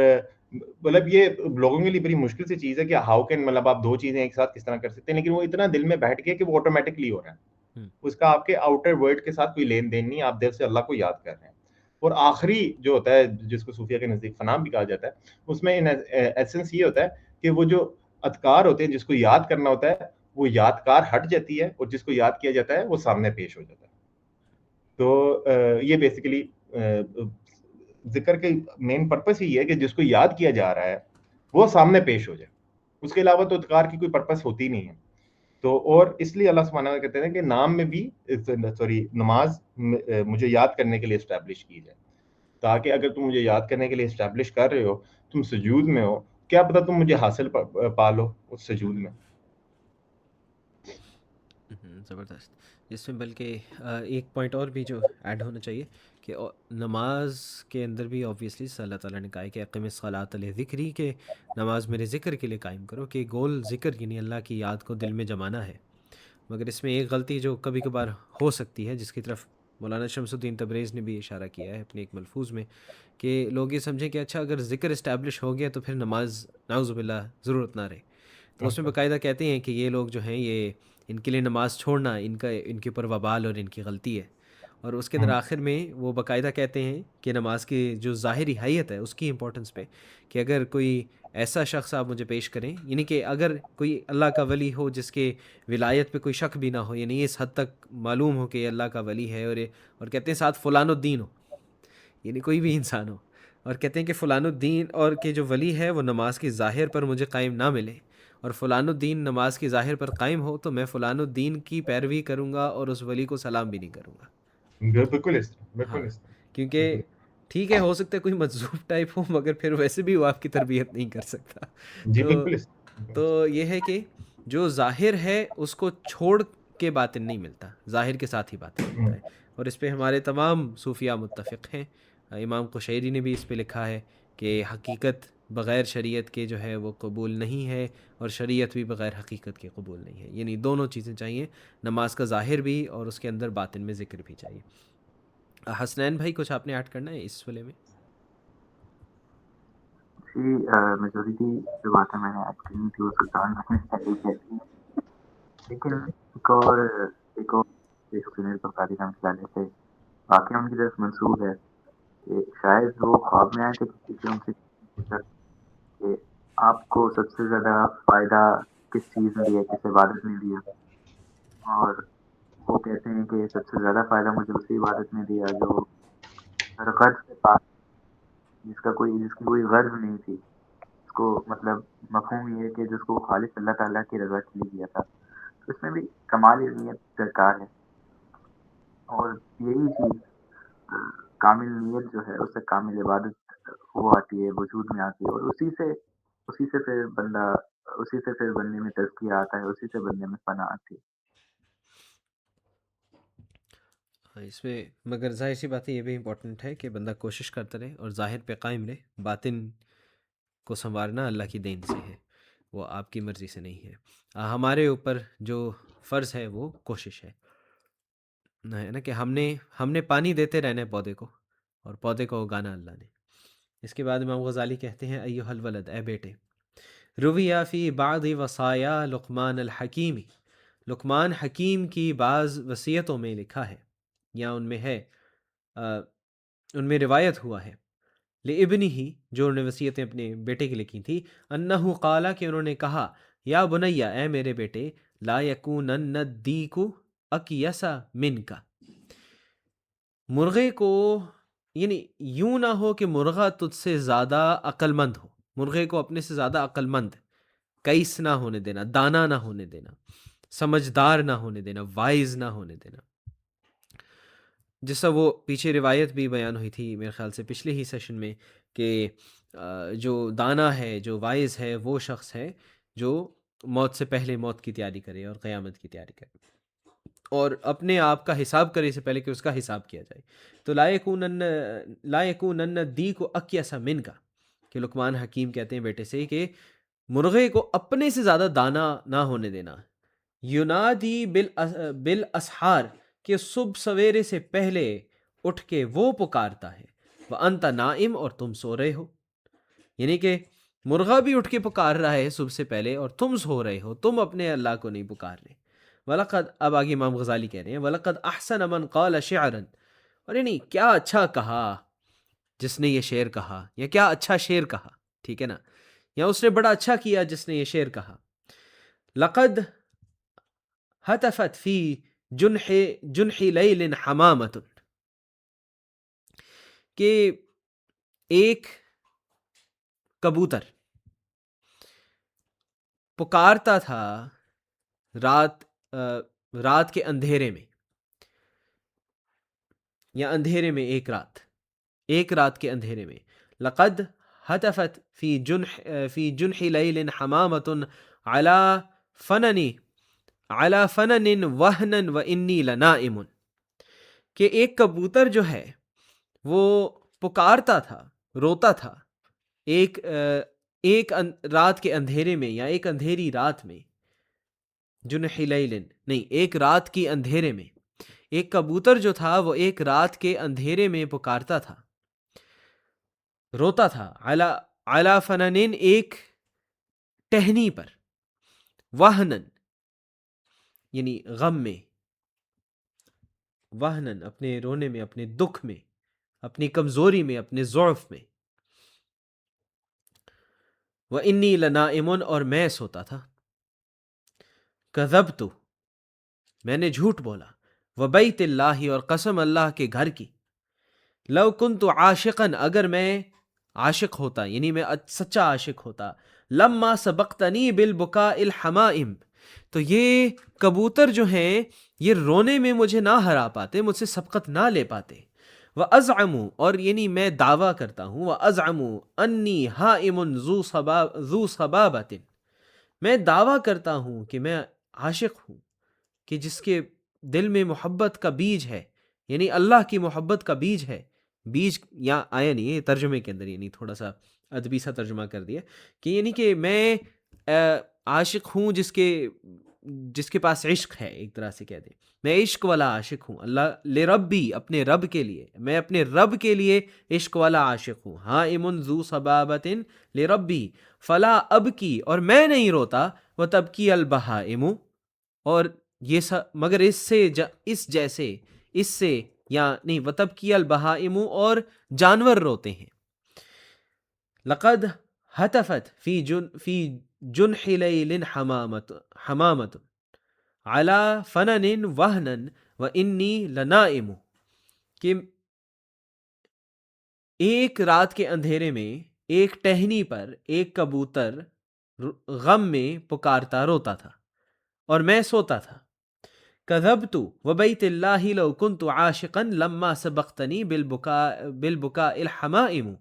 S2: مطلب یہ لوگوں کے لیے بڑی مشکل سی چیز ہے کہ ہاؤ کین, مطلب آپ 2 چیزیں ایک ساتھ کس طرح کر سکتے ہیں, لیکن وہ اتنا دل میں بیٹھ گیا کہ وہ آٹومیٹکلی ہو رہا ہے. اس کا آپ کے آؤٹر ورڈ کے ساتھ کوئی لین دین نہیں, آپ دل سے اللہ کو یاد کر رہے ہیں. اور آخری جو ہوتا ہے جس کو صوفیہ کے نزدیک فنا بھی کہا جاتا ہے, اس میں ایسنس یہ ہوتا ہے کہ وہ جو اذکار ہوتے ہیں جس کو یاد کرنا ہوتا ہے وہ یادگار ہٹ جاتی ہے, اور جس کو یاد کیا جاتا ہے وہ سامنے پیش ہو جاتا ہے. تو یہ بیسیکلی ذکر کے مین پرپس ہی ہے کہ جس کو یاد کیا جا رہا ہے وہ سامنے پیش ہو جائے. اس کے علاوہ تو اذکار کی کوئی پرپس ہوتی نہیں ہے. تو اور اس لیے اللہ سبحانہ وتعالیٰ کہتے ہیں کہ نام میں بھی نماز مجھے یاد کرنے کے لیے اسٹیبلش کی جائے, تاکہ اگر تم مجھے یاد کرنے کے لیے اسٹیبلش کر رہے ہو, تم سجود میں ہو, کیا پتہ تم مجھے حاصل پا لو اس سجود میں.
S1: زبردست. جس میں بلکہ ایک پوائنٹ اور بھی جو ایڈ ہونا چاہیے کہ نماز کے اندر بھی آبویسلی اللہ تعالیٰ نے کہا ہے کہ اقیم الصلاۃ لذکری, کہ نماز میرے ذکر کے لیے قائم کرو, کہ گول ذکر کی نہیں, اللہ کی یاد کو دل میں جمانا ہے. مگر اس میں ایک غلطی جو کبھی کبھار ہو سکتی ہے, جس کی طرف مولانا شمس الدین تبریز نے بھی اشارہ کیا ہے اپنے ایک ملفوظ میں, کہ لوگ یہ سمجھیں کہ اچھا اگر ذکر اسٹیبلش ہو گیا تو پھر نماز نعوذ باللہ ضرورت نہ رہے. تو اس میں باقاعدہ کہتے ہیں کہ یہ لوگ جو ہیں یہ ان کے لیے نماز چھوڑنا ان کے اوپر وبال اور ان کی غلطی ہے. اور اس کے اندر آخر میں وہ باقاعدہ کہتے ہیں کہ نماز کی جو ظاہری حیت ہے اس کی امپورٹنس پہ, کہ اگر کوئی ایسا شخص آپ مجھے پیش کریں, یعنی کہ اگر کوئی اللہ کا ولی ہو جس کے ولایت پہ کوئی شک بھی نہ ہو, یعنی اس حد تک معلوم ہو کہ یہ اللہ کا ولی ہے, اور کہتے ہیں ساتھ فلان الدین ہو, یعنی کوئی بھی انسان ہو, اور کہتے ہیں کہ فلان الدین اور کہ جو ولی ہے وہ نماز کی ظاہر پر مجھے قائم نہ ملے, اور فلان الدین نماز کی ظاہر پر قائم ہو تو میں فلان الدین کی پیروی کروں گا اور اس ولی کو سلام بھی نہیں کروں گا.
S2: بالکل
S1: ہاں,
S2: اس
S1: کیونکہ ٹھیک ہے ہو سکتا ہے کوئی مجذوب ٹائپ ہو, مگر پھر ویسے بھی وہ آپ کی تربیت نہیں کر سکتا.
S2: جی بالکل
S1: تو یہ ہے کہ جو ظاہر ہے اس کو چھوڑ کے باطن نہیں ملتا, ظاہر کے ساتھ ہی باطن ملتا ہے. اور اس پہ ہمارے تمام صوفیاء متفق ہیں. امام قشیری نے بھی اس پہ لکھا ہے کہ حقیقت بغیر شریعت کے جو ہے وہ قبول نہیں ہے, اور شریعت بھی بغیر حقیقت کے قبول نہیں ہے. یعنی دونوں چیزیں چاہیے, نماز کا ظاہر بھی اور اس کے اندر باطن میں ذکر بھی چاہیے. حسنین بھائی کچھ آپ نے ایڈ کرنا ہے اس والے میں؟
S3: جی میجورٹی جو باتیں میں نے ایڈ کرنی تھی وہ سلطان نے پہلے کہہ دی ہیں, لیکن ایک اور سنیر بخاری رحمۃ اللہ علیہ سے واقعہ ان کی طرف منسوب ہے کہ شاید وہ خواب میں آئے تھے کسی سے, ان سے پوچھا کہ آپ کو سب سے زیادہ فائدہ کس چیز میں دیا, کس عبادت میں دیا, اور وہ کہتے ہیں کہ سب سے زیادہ فائدہ مجھے اسی عبادت میں دیا جو غرض سے پاس, جس کی کوئی غرض نہیں تھی, اس کو مطلب مفہوم یہ ہے کہ جس کو خالص اللہ تعالیٰ کی رضا کے لیے دیا تھا. تو اس میں بھی کمال نیت درکار ہے, اور یہی چیز کامل نیت جو ہے اس سے کامل عبادت وہ آتی ہے, وجود میں آتی ہے, اور اسی سے پھر بندے میں تزکیہ آتا ہے, اسی سے بندے میں فنا آتی ہے.
S1: اس میں مگر ظاہر سی بات ہے یہ بھی امپورٹنٹ ہے کہ بندہ کوشش کرتا رہے اور ظاہر پہ قائم رہے. باطن کو سنوارنا اللہ کی دین سے ہے, وہ آپ کی مرضی سے نہیں ہے. ہمارے اوپر جو فرض ہے وہ کوشش ہے نا, کہ ہم نے پانی دیتے رہنا ہے پودے کو, اور پودے کو اگانا اللہ نے. اس کے بعد امام غزالی کہتے ہیں ایھا الولد, اے بیٹے, رویہ فی بعض وصایا لقمان الحکیمی, لقمان حکیم کی بعض وصیتوں میں لکھا ہے یا ان میں ہے, ان میں روایت ہوا ہے, لابنہ، جو انہوں نے وصیتیں اپنے بیٹے کے لیے کی تھی، انہ قالا، کہ انہوں نے کہا، یا بنیا، اے میرے بیٹے، لا یکونن الدیک اکیس منک، مرغے کو یعنی یوں نہ ہو کہ مرغہ تجھ سے زیادہ عقل مند ہو، مرغے کو اپنے سے زیادہ عقل مند، کیس نہ ہونے دینا، دانا نہ ہونے دینا، سمجھدار نہ ہونے دینا، وائز نہ ہونے دینا. جیسا وہ پیچھے روایت بھی بیان ہوئی تھی میرے خیال سے پچھلے ہی سیشن میں، کہ جو دانا ہے، جو وائز ہے، وہ شخص ہے جو موت سے پہلے موت کی تیاری کرے اور قیامت کی تیاری کرے، اور اپنے آپ کا حساب کرے سے پہلے کہ اس کا حساب کیا جائے. تو لا یکونن الدیک اکیس منک، کہ لقمان حکیم کہتے ہیں بیٹے سے کہ مرغے کو اپنے سے زیادہ دانا نہ ہونے دینا. ینادی بالاسحار، کہ صبح سویرے سے پہلے اٹھ کے وہ پکارتا ہے، وانت نائم، اور تم سو رہے ہو. یعنی کہ مرغہ بھی اٹھ کے پکار رہا ہے صبح سے پہلے، اور تم سو رہے ہو، تم اپنے اللہ کو نہیں پکار رہے. وَلَقَدْ، اب آگے امام غزالی کہہ رہے ہیں، وَلَقَدْ أَحْسَنَ مَنْ قَالَ شِعْرًا، اور یعنی کیا اچھا کہا جس نے یہ شعر کہا، یا کیا اچھا شعر کہا، ٹھیک ہے نا، یا اس نے بڑا اچھا کیا جس نے یہ شعر کہا. لقد ہتفت فی جنح لیل حمامۃ، کہ ایک کبوتر پکارتا تھا رات کے اندھیرے میں، یا اندھیرے میں ایک رات کے اندھیرے میں. لقد ہتفت فی جنح لیل حمامۃ علی فنن وہن وانی لنائم، کہ ایک کبوتر جو ہے وہ پکارتا تھا، روتا تھا ایک رات کے اندھیرے میں، یا ایک اندھیری رات میں. جنح لیل نہیں، ایک رات کی اندھیرے میں ایک کبوتر جو تھا وہ ایک رات کے اندھیرے میں پکارتا تھا، روتا تھا. علی فنن، ایک ٹہنی پر، وہنن یعنی غم میں، وہنن اپنے رونے میں، اپنے دکھ میں، اپنی کمزوری میں، اپنے ضعف میں. وانی لنائم، اور میں سوتا تھا. کذبت، میں نے جھوٹ بولا. وبیت اللہ، اور قسم اللہ کے گھر کی. لو کنت عاشقا، اگر میں عاشق ہوتا، یعنی میں سچا عاشق ہوتا. لما سبقتنی بالبکاء الحمائم، تو یہ کبوتر جو ہیں یہ رونے میں مجھے نہ ہرا پاتے، مجھ سے سبقت نہ لے پاتے. وازعم، اور یعنی میں دعویٰ کرتا ہوں، وازعم انی حائم ذو صبابۃ، میں دعویٰ کرتا ہوں کہ میں عاشق ہوں، کہ جس کے دل میں محبت کا بیج ہے، یعنی اللہ کی محبت کا بیج ہے. بیج یا آیا نہیں ہے ترجمے کے اندر، یعنی تھوڑا سا ادبی سا ترجمہ کر دیا، کہ یعنی کہ میں عاشق ہوں جس کے پاس عشق ہے، ایک طرح سے کہہ دیں میں عشق والا عاشق ہوں. اللہ لربی، اپنے رب کے لیے، میں اپنے رب کے لیے عشق والا عاشق ہوں. حائم ذو صبابۃ لربی فلا ابکی، اور میں نہیں روتا. وتبکی البہائم، اور یہ مگر اس سے یا نہیں، وتبکی البہائم، اور جانور روتے ہیں. لقد ہتفت فی جنح لیل حمامۃ علی فنن وہن وانی لنائم، کہ ایک رات کے اندھیرے میں ایک ٹہنی پر ایک کبوتر غم میں پکارتا روتا تھا، اور میں سوتا تھا. کذبت وبیت اللہ لو کنت عاشقا لما سبقتنی بالبکاء الحمائم،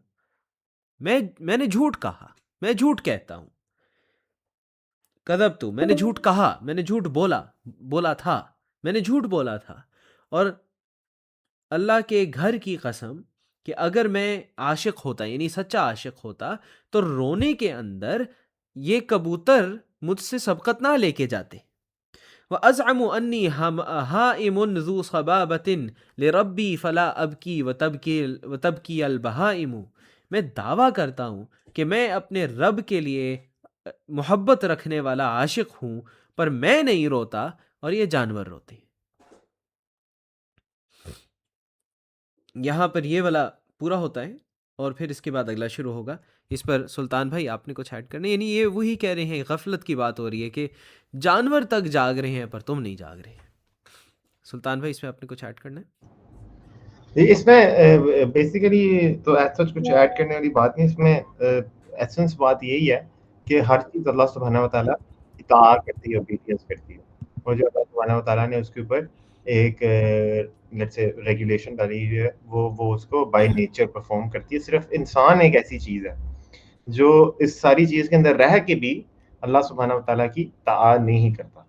S1: میں نے جھوٹ کہا، میں جھوٹ کہتا ہوں. کذبت، میں نے جھوٹ کہا، میں نے جھوٹ بولا تھا، میں نے جھوٹ بولا تھا. اور اللہ کے گھر کی قسم کہ اگر میں عاشق ہوتا، یعنی سچا عاشق ہوتا، تو رونے کے اندر یہ کبوتر مجھ سے سبقت نہ لے کے جاتے. وَأَزْعَمُ أَنِّي حَائِمٌ ذُو صَبَابَةٍ لِرَبِّي فَلَا أَبْكِي وَتَبْكِي الْبَهَائِمُ، میں دعویٰ کرتا ہوں کہ میں اپنے رب کے لیے محبت رکھنے والا عاشق ہوں، پر میں نہیں روتا اور یہ جانور روتے ہیں. یہاں پر یہ والا پورا ہوتا ہے اور پھر اس کے بعد اگلا شروع ہوگا. اس پر سلطان بھائی آپ نے کچھ ایڈ کرنا ہے؟ یعنی یہ وہی کہہ رہے ہیں، غفلت کی بات ہو رہی ہے کہ جانور تک جاگ رہے ہیں پر تم نہیں جاگ رہے. سلطان بھائی اس میں آپ نے کچھ ایڈ کرنا ہے؟
S2: اس میں بیسیکلی تو ایز سچ کچھ ایڈ کرنے والی بات نہیں. اس میں ایسنس بات یہی ہے کہ ہر چیز اللہ سبحانہ و تعالیٰ اطاعت کرتی ہے، اوبیڈینس کرتی ہے. اور جو اللہ سبحانہ و تعالیٰ نے اس کے اوپر ایک لیٹس سے ریگولیشن ڈالی ہوئی ہے، وہ اس کو بائی نیچر پرفارم کرتی ہے. صرف انسان ایک ایسی چیز ہے جو اس ساری چیز کے اندر رہ کے بھی اللہ سبحانہ و تعالیٰ کی اطاعت نہیں کرتا.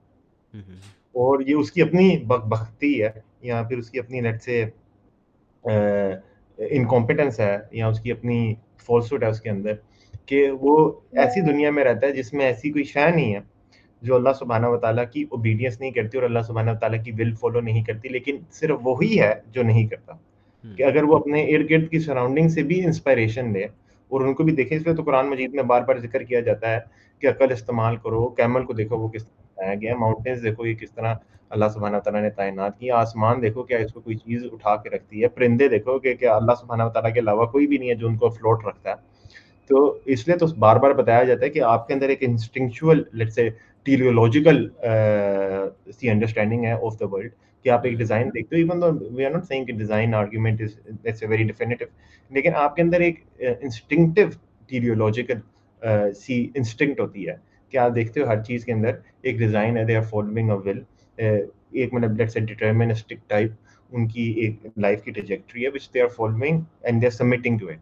S2: اور یہ اس کی اپنی بختی ہے، یا پھر اس کی اپنی لیٹس سے انکمپیٹنس ہے، یا اس کی اپنی فالسوڈ ہے اس کے اندر، کہ وہ ایسی دنیا میں رہتا ہے جس میں ایسی کوئی شے نہیں ہے جو اللہ سبحانہ و تعالیٰ کی اوبیڈینس نہیں کرتی اور اللہ سبحانہ و تعالیٰ کی ول فالو نہیں کرتی. لیکن صرف وہی ہے جو نہیں کرتا، کہ اگر وہ اپنے ارد گرد کی سراؤنڈنگ سے بھی انسپائریشن لے اور ان کو بھی دیکھیں. اس لیے تو قرآن مجید میں بار بار ذکر کیا جاتا ہے کہ عقل استعمال کرو. کیمل کو دیکھو وہ کس طرح بنایا گیا ہے، ماؤنٹینز دیکھو یہ کس طرح اللہ سبحانہ و تعالیٰ نے تعینات کی، آسمان دیکھو کیا اس کو کوئی چیز اٹھا کے رکھتی ہے، پرندے دیکھو کہ کیا اللہ سبحانہ و تعالیٰ کے علاوہ کوئی بھی نہیں ہے جو ان کو فلوٹ رکھتا ہے. تو اس لیے تو بار بار بتایا جاتا ہے کہ آپ کے اندر ایک انسٹنکچوئل لیٹس سے ٹیلیولوجیکل سی انڈرسٹینڈنگ ہے آف دا ورلڈ، کہ آپ ایک ڈیزائن دیکھتے ہو. Even though we are not seeing کہ design argument is that's a very definitive, لیکن آپ کے اندر ایک انسٹنکٹیو ٹیلیولوجیکل سی انسٹنکٹ ہوتی ہے کہ آپ دیکھتے ہو ہر چیز کے اندر ایک ڈیزائن ہے، دے آر فالوئنگ اے ول، ایک مطلب لیٹس سے ڈیٹرمنسٹک ٹائپ ان کی ایک لائف کی ٹریجیکٹری ہے which they are following and they are submitting to it.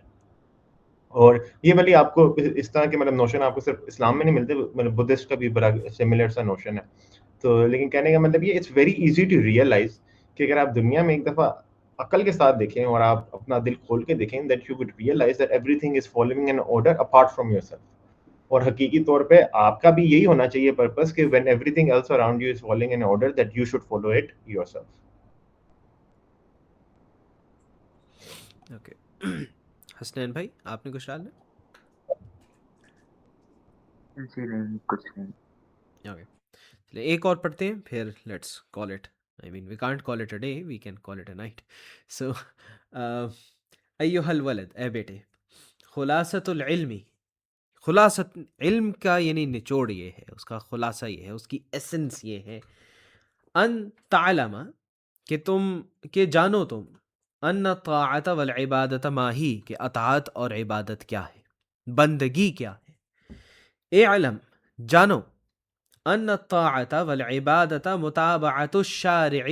S2: اور یہ والی آپ کو اس طرح کے مطلب نوشن آپ کو صرف اسلام میں نہیں ملتے، مطلب بدھسٹ کا بھی بڑا سملر سا نوشن ہے. تو لیکن کہنے کا مطلب یہ it's very easy to realise کہ اگر آپ دنیا میں ایک دفعہ عقل کے ساتھ دیکھیں اور آپ اپنا دل کھول کے دیکھیں that you would realise that everything is following an order apart from yourself. اور حقیقی طور پہ آپ کا بھی یہی ہونا چاہیے پرپس کہ when everything else around you is following an order that you should follow it yourself.
S1: Okay Hasnain بھائی آپ نے کچھ ڈالنا؟
S3: جی نہیں، کچھ نہیں.
S1: اوکے چلے ایک اور پڑھتے ہیں پھر let's call it. I mean, we can't call it a day, we can call it a night. So, ایوہ الولد، اے بیٹے، خلاصۃ العلم، خلاصت علم کا یعنی نچوڑ یہ ہے، اس کا خلاصہ یہ ہے، اس کی ایسنس یہ ہے، ان تعلم کہ جانو تم، ان طاعت والعبادت ما ہی، کہ اطاعت اور عبادت کیا ہے، بندگی کیا ہے. اعلم، جانو، ان الطاعت والعبادت متابعت الشارع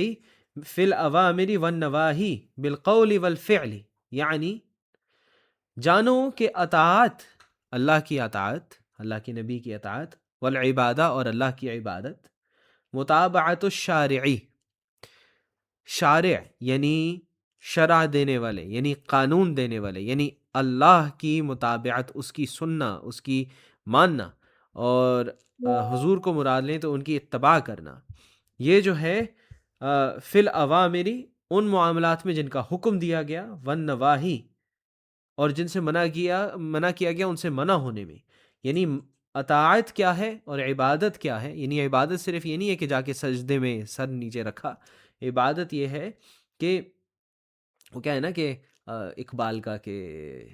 S1: فی الاوامر والنواہی بالقول والفعل. یعنی جانو کہ اطاعت، اللہ کی اطاعت، اللہ کے نبی کی اطاعت، والعبادہ اور اللہ کی عبادت، متابعت الشارعی، شارع یعنی شرع دینے والے، یعنی قانون دینے والے، یعنی اللہ کی متابعت، اس کی سننا، اس کی ماننا، اور حضور کو مراد لیں تو ان کی اتباع کرنا. یہ جو ہے فی الاوامری، ان معاملات میں جن کا حکم دیا گیا، والنواہی، اور جن سے منع کیا گیا ان سے منع ہونے میں. یعنی اطاعت کیا ہے اور عبادت کیا ہے. یعنی عبادت صرف یہ نہیں ہے کہ جا کے سجدے میں سر نیچے رکھا، عبادت یہ ہے کہ وہ کیا ہے نا کہ اقبال کا کہ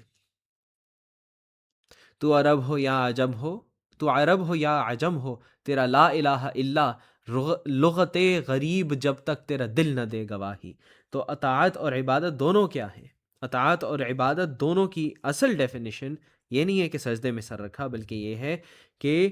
S1: تو عرب ہو یا عجم ہو، تو عرب ہو یا عجم ہو، تیرا لا الہ الا لغت غریب جب تک تیرا دل نہ دے گواہی. تو اطاعت اور عبادت دونوں کیا ہے؟ اطاعت اور عبادت دونوں کی اصل ڈیفینیشن یہ نہیں ہے کہ سجدے میں سر رکھا، بلکہ یہ ہے کہ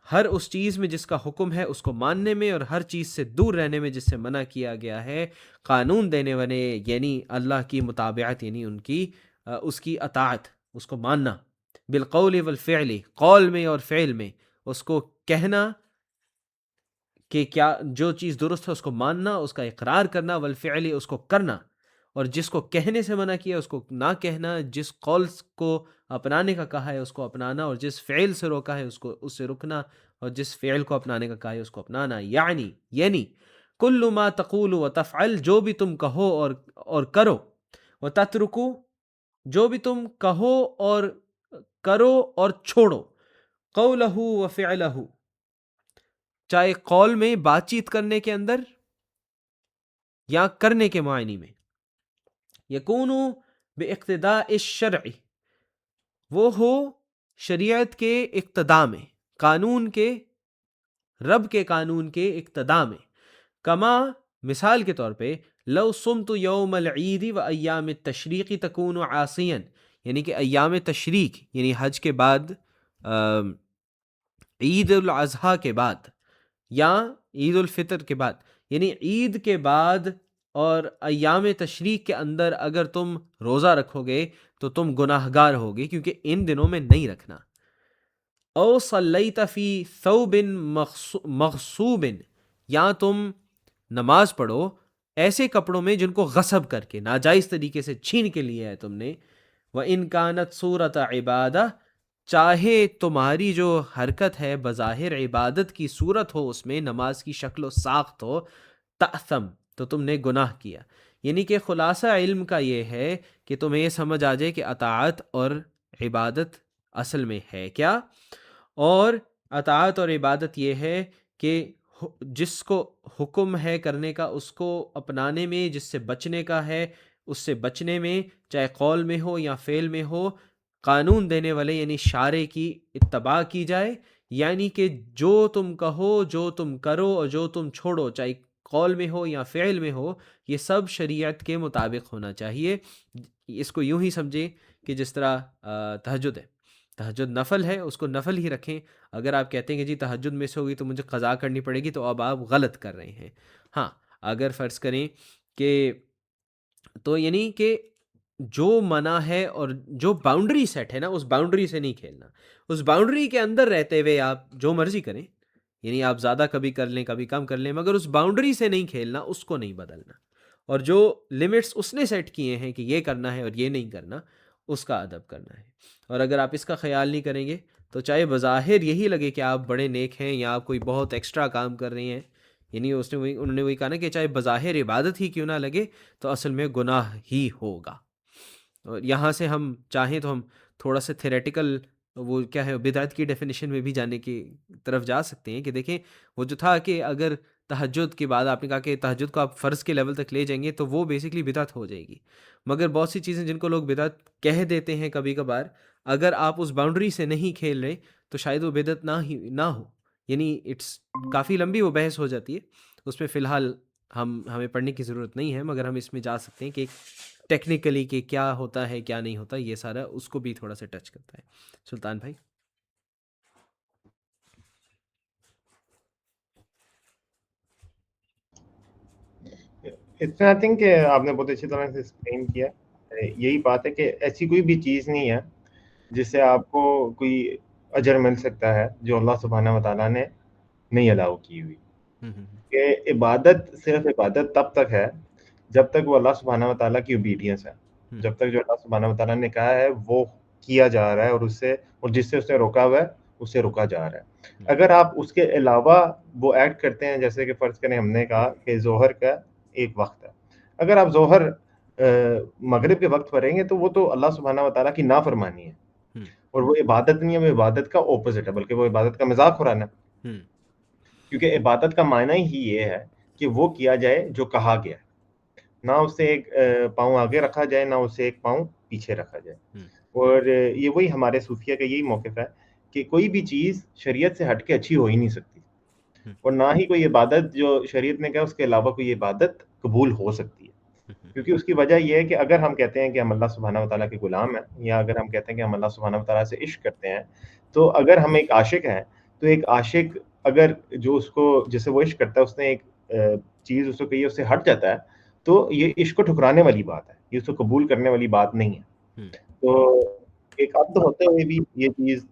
S1: ہر اس چیز میں جس کا حکم ہے اس کو ماننے میں، اور ہر چیز سے دور رہنے میں جس سے منع کیا گیا ہے. قانون دینے والے یعنی اللہ کی متابعت، یعنی ان کی اس کی اطاعت، اس کو ماننا، بالقول والفعل، قول میں اور فعل میں، اس کو کہنا کہ کیا جو چیز درست ہے اس کو ماننا، اس کا اقرار کرنا، والفعل اس کو کرنا، اور جس کو کہنے سے منع کیا اس کو نہ کہنا، جس قول کو اپنانے کا کہا ہے اس کو اپنانا، اور جس فعل سے روکا ہے اس سے رکنا، اور جس فعل کو اپنانے کا کہا ہے اس کو اپنانا. یعنی کل ما تقول و تفعل، جو بھی تم کہو اور کرو، و تترکو، جو بھی تم کہو اور کرو اور چھوڑو، قولہ و فعلہ، چاہے قول میں بات چیت کرنے کے اندر یا کرنے کے معنی میں، یکونو باقتداء الشرع، وہ ہو شریعت کے اقتداء میں، قانون کے، رب کے قانون کے اقتداء میں. کما مثال کے طور پہ لو صمت یوم العید و ایام التشریق تکون عاصیا، یعنی کہ ایام تشریق یعنی حج کے بعد، عید الاضحیٰ کے بعد یا عید الفطر کے بعد، یعنی عید کے بعد اور ایام تشریق کے اندر اگر تم روزہ رکھو گے تو تم گناہگار ہوگے، کیونکہ ان دنوں میں نہیں رکھنا. او صلیت فی ثوب مغصوب، یا تم نماز پڑھو ایسے کپڑوں میں جن کو غصب کر کے، ناجائز طریقے سے چھین کے لیا ہے تم نے. وَإِن كَانَتْ صُورَةَ عِبَادَةٍ، چاہے تمہاری جو حرکت ہے بظاہر عبادت کی صورت ہو، اس میں نماز کی شکل و ساخت ہو، تأثم، تو تم نے گناہ کیا. یعنی کہ خلاصہ علم کا یہ ہے کہ تمہیں یہ سمجھ آ جائے کہ اطاعت اور عبادت اصل میں ہے کیا. اور اطاعت اور عبادت یہ ہے کہ جس کو حکم ہے کرنے کا اس کو اپنانے میں، جس سے بچنے کا ہے اس سے بچنے میں، چاہے قول میں ہو یا فعل میں ہو، قانون دینے والے یعنی شارع کی اتباع کی جائے. یعنی کہ جو تم کہو، جو تم کرو اور جو تم چھوڑو، چاہے قول میں ہو یا فعل میں ہو، یہ سب شریعت کے مطابق ہونا چاہیے. اس کو یوں ہی سمجھیں کہ جس طرح تہجد ہے، تہجد نفل ہے، اس کو نفل ہی رکھیں. اگر آپ کہتے ہیں کہ جی تہجد مس ہوگی تو مجھے قضا کرنی پڑے گی، تو اب آپ غلط کر رہے ہیں. ہاں اگر فرض کریں کہ، تو یعنی کہ جو منع ہے اور جو باؤنڈری سیٹ ہے نا، اس باؤنڈری سے نہیں کھیلنا. اس باؤنڈری کے اندر رہتے ہوئے آپ جو مرضی کریں، یعنی آپ زیادہ کبھی کر لیں کبھی کم کر لیں، مگر اس باؤنڈری سے نہیں کھیلنا، اس کو نہیں بدلنا. اور جو لمٹس اس نے سیٹ کیے ہیں کہ یہ کرنا ہے اور یہ نہیں کرنا، اس کا ادب کرنا ہے. اور اگر آپ اس کا خیال نہیں کریں گے تو چاہے بظاہر یہی لگے کہ آپ بڑے نیک ہیں یا آپ کوئی بہت ایکسٹرا کام کر رہے ہیں، یعنی انہوں نے وہی کہا نا کہ چاہے بظاہر عبادت ہی کیوں نہ لگے تو اصل میں گناہ ہی ہوگا. اور یہاں سے ہم چاہیں تو ہم تھوڑا سا تھیریٹیکل وہ کیا ہے بدعت کی ڈیفینیشن میں بھی جانے کی طرف جا سکتے ہیں. کہ دیکھیں وہ جو تھا کہ اگر تہجد کے بعد آپ نے کہا کہ تہجد کو آپ فرض کے لیول تک لے جائیں گے تو وہ بیسکلی بدعت ہو جائے گی. مگر بہت سی چیزیں جن کو لوگ بدعت کہہ دیتے ہیں کبھی کبھار، اگر آپ اس باؤنڈری سے نہیں کھیل رہے تو شاید وہ بدعت نہ ہو. یعنی اٹس کافی لمبی وہ بحث ہو جاتی ہے، اس پہ فی الحال ہمیں پڑھنے کی ضرورت نہیں ہے. مگر ہم اس میں جا سکتے ہیں کہ ٹیکنیکلی کہ کیا ہوتا ہے کیا نہیں ہوتا، یہ سارا اس کو بھی تھوڑا سا ٹچ کرتا ہے. سلطان بھائی.
S2: It's nothing کہ آپ نے بہت اچھی طرح سے ایکسپلین کیا. یہی بات ہے کہ ایسی کوئی بھی چیز نہیں ہے جس سے آپ کو کوئی اجر مل سکتا ہے جو اللہ سبحانہ و تعالیٰ نے نہیں الاؤ کی ہوئی. کہ عبادت صرف عبادت تب تک ہے جب تک وہ اللہ سبحانہ و تعالیٰ کی اوبیڈینس ہے، جب تک جو اللہ سبحانہ و تعالیٰ نے کہا ہے وہ کیا جا رہا ہے، اور جس سے اس نے روکا ہوا ہے اس سے رکا جا رہا ہے. اگر آپ اس کے علاوہ وہ ایڈ کرتے ہیں، جیسے کہ فرض کریں ہم نے کہا کہ ظہر کا ایک وقت ہے، اگر آپ ظہر مغرب کے وقت پڑھیں گے تو وہ تو اللہ سبحانہ و تعالیٰ کی نافرمانی ہے، اور وہ عبادت نہیں ہے، وہ عبادت کا اپوزٹ ہے، بلکہ وہ عبادت کا مذاق اڑانا ہے. کیونکہ عبادت کا معنی ہی یہ ہے کہ وہ کیا جائے جو کہا گیا، نہ اس سے ایک پاؤں آگے رکھا جائے نہ اس سے ایک پاؤں پیچھے رکھا جائے. اور یہ وہی ہمارے صوفیہ کا یہی موقف ہے کہ کوئی بھی چیز شریعت سے ہٹ کے اچھی ہو ہی نہیں سکتی، اور نہ ہی کوئی عبادت جو شریعت نے کہا اس کے علاوہ کوئی عبادت قبول ہو سکتی ہے. کیونکہ اس کی وجہ یہ ہے کہ اگر ہم کہتے ہیں کہ ہم اللہ سبحانہ و تعالیٰ کے غلام ہیں، یا اگر ہم کہتے ہیں کہ ہم اللہ سبحانہ و تعالیٰ سے عشق کرتے ہیں، تو اگر ہم ایک عاشق ہیں تو ایک عاشق اگر جو اس کو جسے وہ عشق کرتا ہے اس نے ایک چیز اس کو کہی اس سے ہٹ جاتا ہے تو یہ عشق کو ٹھکرانے والی بات ہے، یہ اس کو قبول کرنے والی بات نہیں ہے. تو ایک عبد ہوتے ہوئے بھی یہ چیز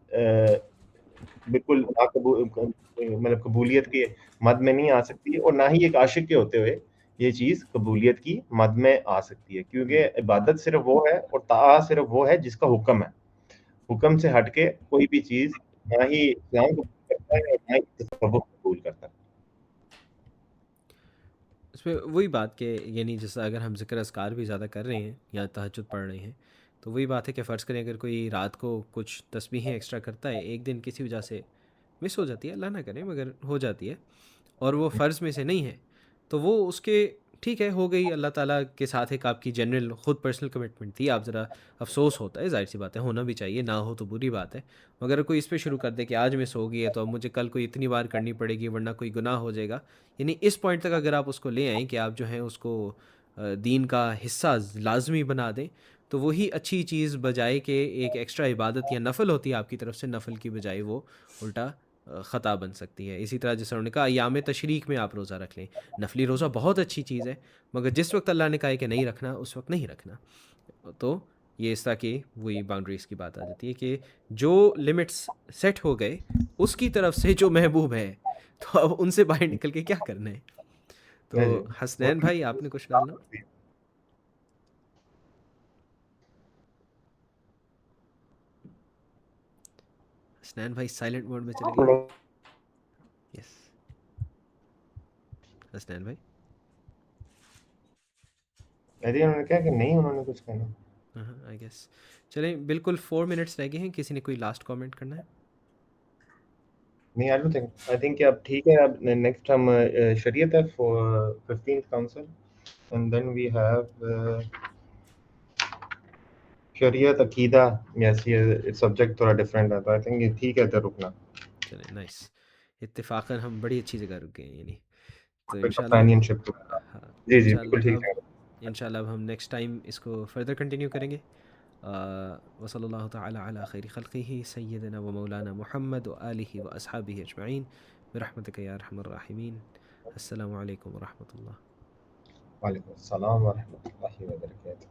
S2: بالکل مطلب قبولیت کے مد میں نہیں آ سکتی، اور نہ ہی ایک عاشق کے ہوتے ہوئے یہ چیز قبولیت کی مد میں آ سکتی ہے. کیونکہ عبادت صرف وہ ہے اور طاعت صرف وہ ہے جس کا حکم ہے. حکم سے ہٹ کے کوئی بھی چیز نہ ہی اسلام قبول کرتا ہے اور نہ ہی تصوف قبول کرتا ہے.
S1: اس میں وہی بات کہ یعنی جیسا اگر ہم ذکر اذکار بھی زیادہ کر رہے ہیں یا تہجد پڑھ رہے ہیں تو وہی بات ہے کہ فرض کریں اگر کوئی رات کو کچھ تسبیحیں ایکسٹرا کرتا ہے، ایک دن کسی وجہ سے مس ہو جاتی ہے، اللہ نہ کرے مگر ہو جاتی ہے، اور وہ فرض میں سے نہیں ہے، تو وہ اس کے ٹھیک ہے، ہو گئی، اللہ تعالیٰ کے ساتھ ایک آپ کی جنرل خود پرسنل کمٹمنٹ تھی، آپ ذرا افسوس ہوتا ہے، ظاہر سی بات ہے، ہونا بھی چاہیے، نہ ہو تو بری بات ہے، مگر کوئی اس پہ شروع کر دے کہ آج مس ہو گئی ہے تو اب مجھے کل کوئی اتنی بار کرنی پڑے گی ورنہ کوئی گناہ ہو جائے گا، یعنی اس پوائنٹ تک اگر آپ اس کو لے آئیں کہ آپ جو ہیں اس کو دین کا حصہ لازمی بنا دیں، تو وہی اچھی چیز بجائے کہ ایک ایکسٹرا عبادت یا نفل ہوتی ہے آپ کی طرف سے، نفل کی بجائے وہ الٹا خطا بن سکتی ہے۔ اسی طرح جیسے انہوں نے کہا ایام تشریق میں آپ روزہ رکھ لیں، نفلی روزہ بہت اچھی چیز ہے، مگر جس وقت اللہ نے کہا ہے کہ نہیں رکھنا اس وقت نہیں رکھنا، تو یہ اس طرح کی وہی باؤنڈریز کی بات آ جاتی ہے کہ جو لمٹس سیٹ ہو گئے اس کی طرف سے جو محبوب ہے تو اب ان سے باہر نکل کے کیا کرنا ہے۔ تو
S2: جی
S1: حسنین بھائی آپ نے کچھ ڈالنا؟ حسنین بھائی سائلنٹ موڈ میں چلے گئے، یس حسنین بھائی
S2: انہوں نے کہا کہ نہیں، انہوں نے کچھ کہنا
S1: آئی گیس چلیں بالکل 4 منٹس رہ گئے ہیں، کسی نے کوئی لاسٹ کامنٹ کرنا ہے؟
S2: نہیں، آئی تھنک کہ اب ٹھیک ہے، اب نیکسٹ ہم شریعت ہے for 15th council, and then we have شریعت عقیدہ، یس یہ سبجیکٹ تھوڑا ڈفرینٹ ہے، تو آئی تھنک یہ ٹھیک ہے ادھر رکنا،
S1: چلیں نائس، اتفاقاً ہم بڑی اچھی جگہ رک گئے ہیں، یعنی تو
S2: پھر
S1: انشاءاللہ
S2: کمپینین شپ،
S1: ہاں
S2: جی جی
S1: انشاءاللہ
S2: بالکل ٹھیک
S1: اب
S2: ہے،
S1: انشاءاللہ اب ہم نیکسٹ ٹائم اس کو فردر کنٹینیو کریں گے۔ وصلی اللہ تعالی علی خیر خلقہ سیدنا و مولانا محمد و آلہ و اصحابہ اجمعین برحمتک یا ارحم الراحمین۔ السلام علیکم ورحمۃ اللہ۔
S2: وعلیکم السلام ورحمۃ اللہ وبرکاتہ۔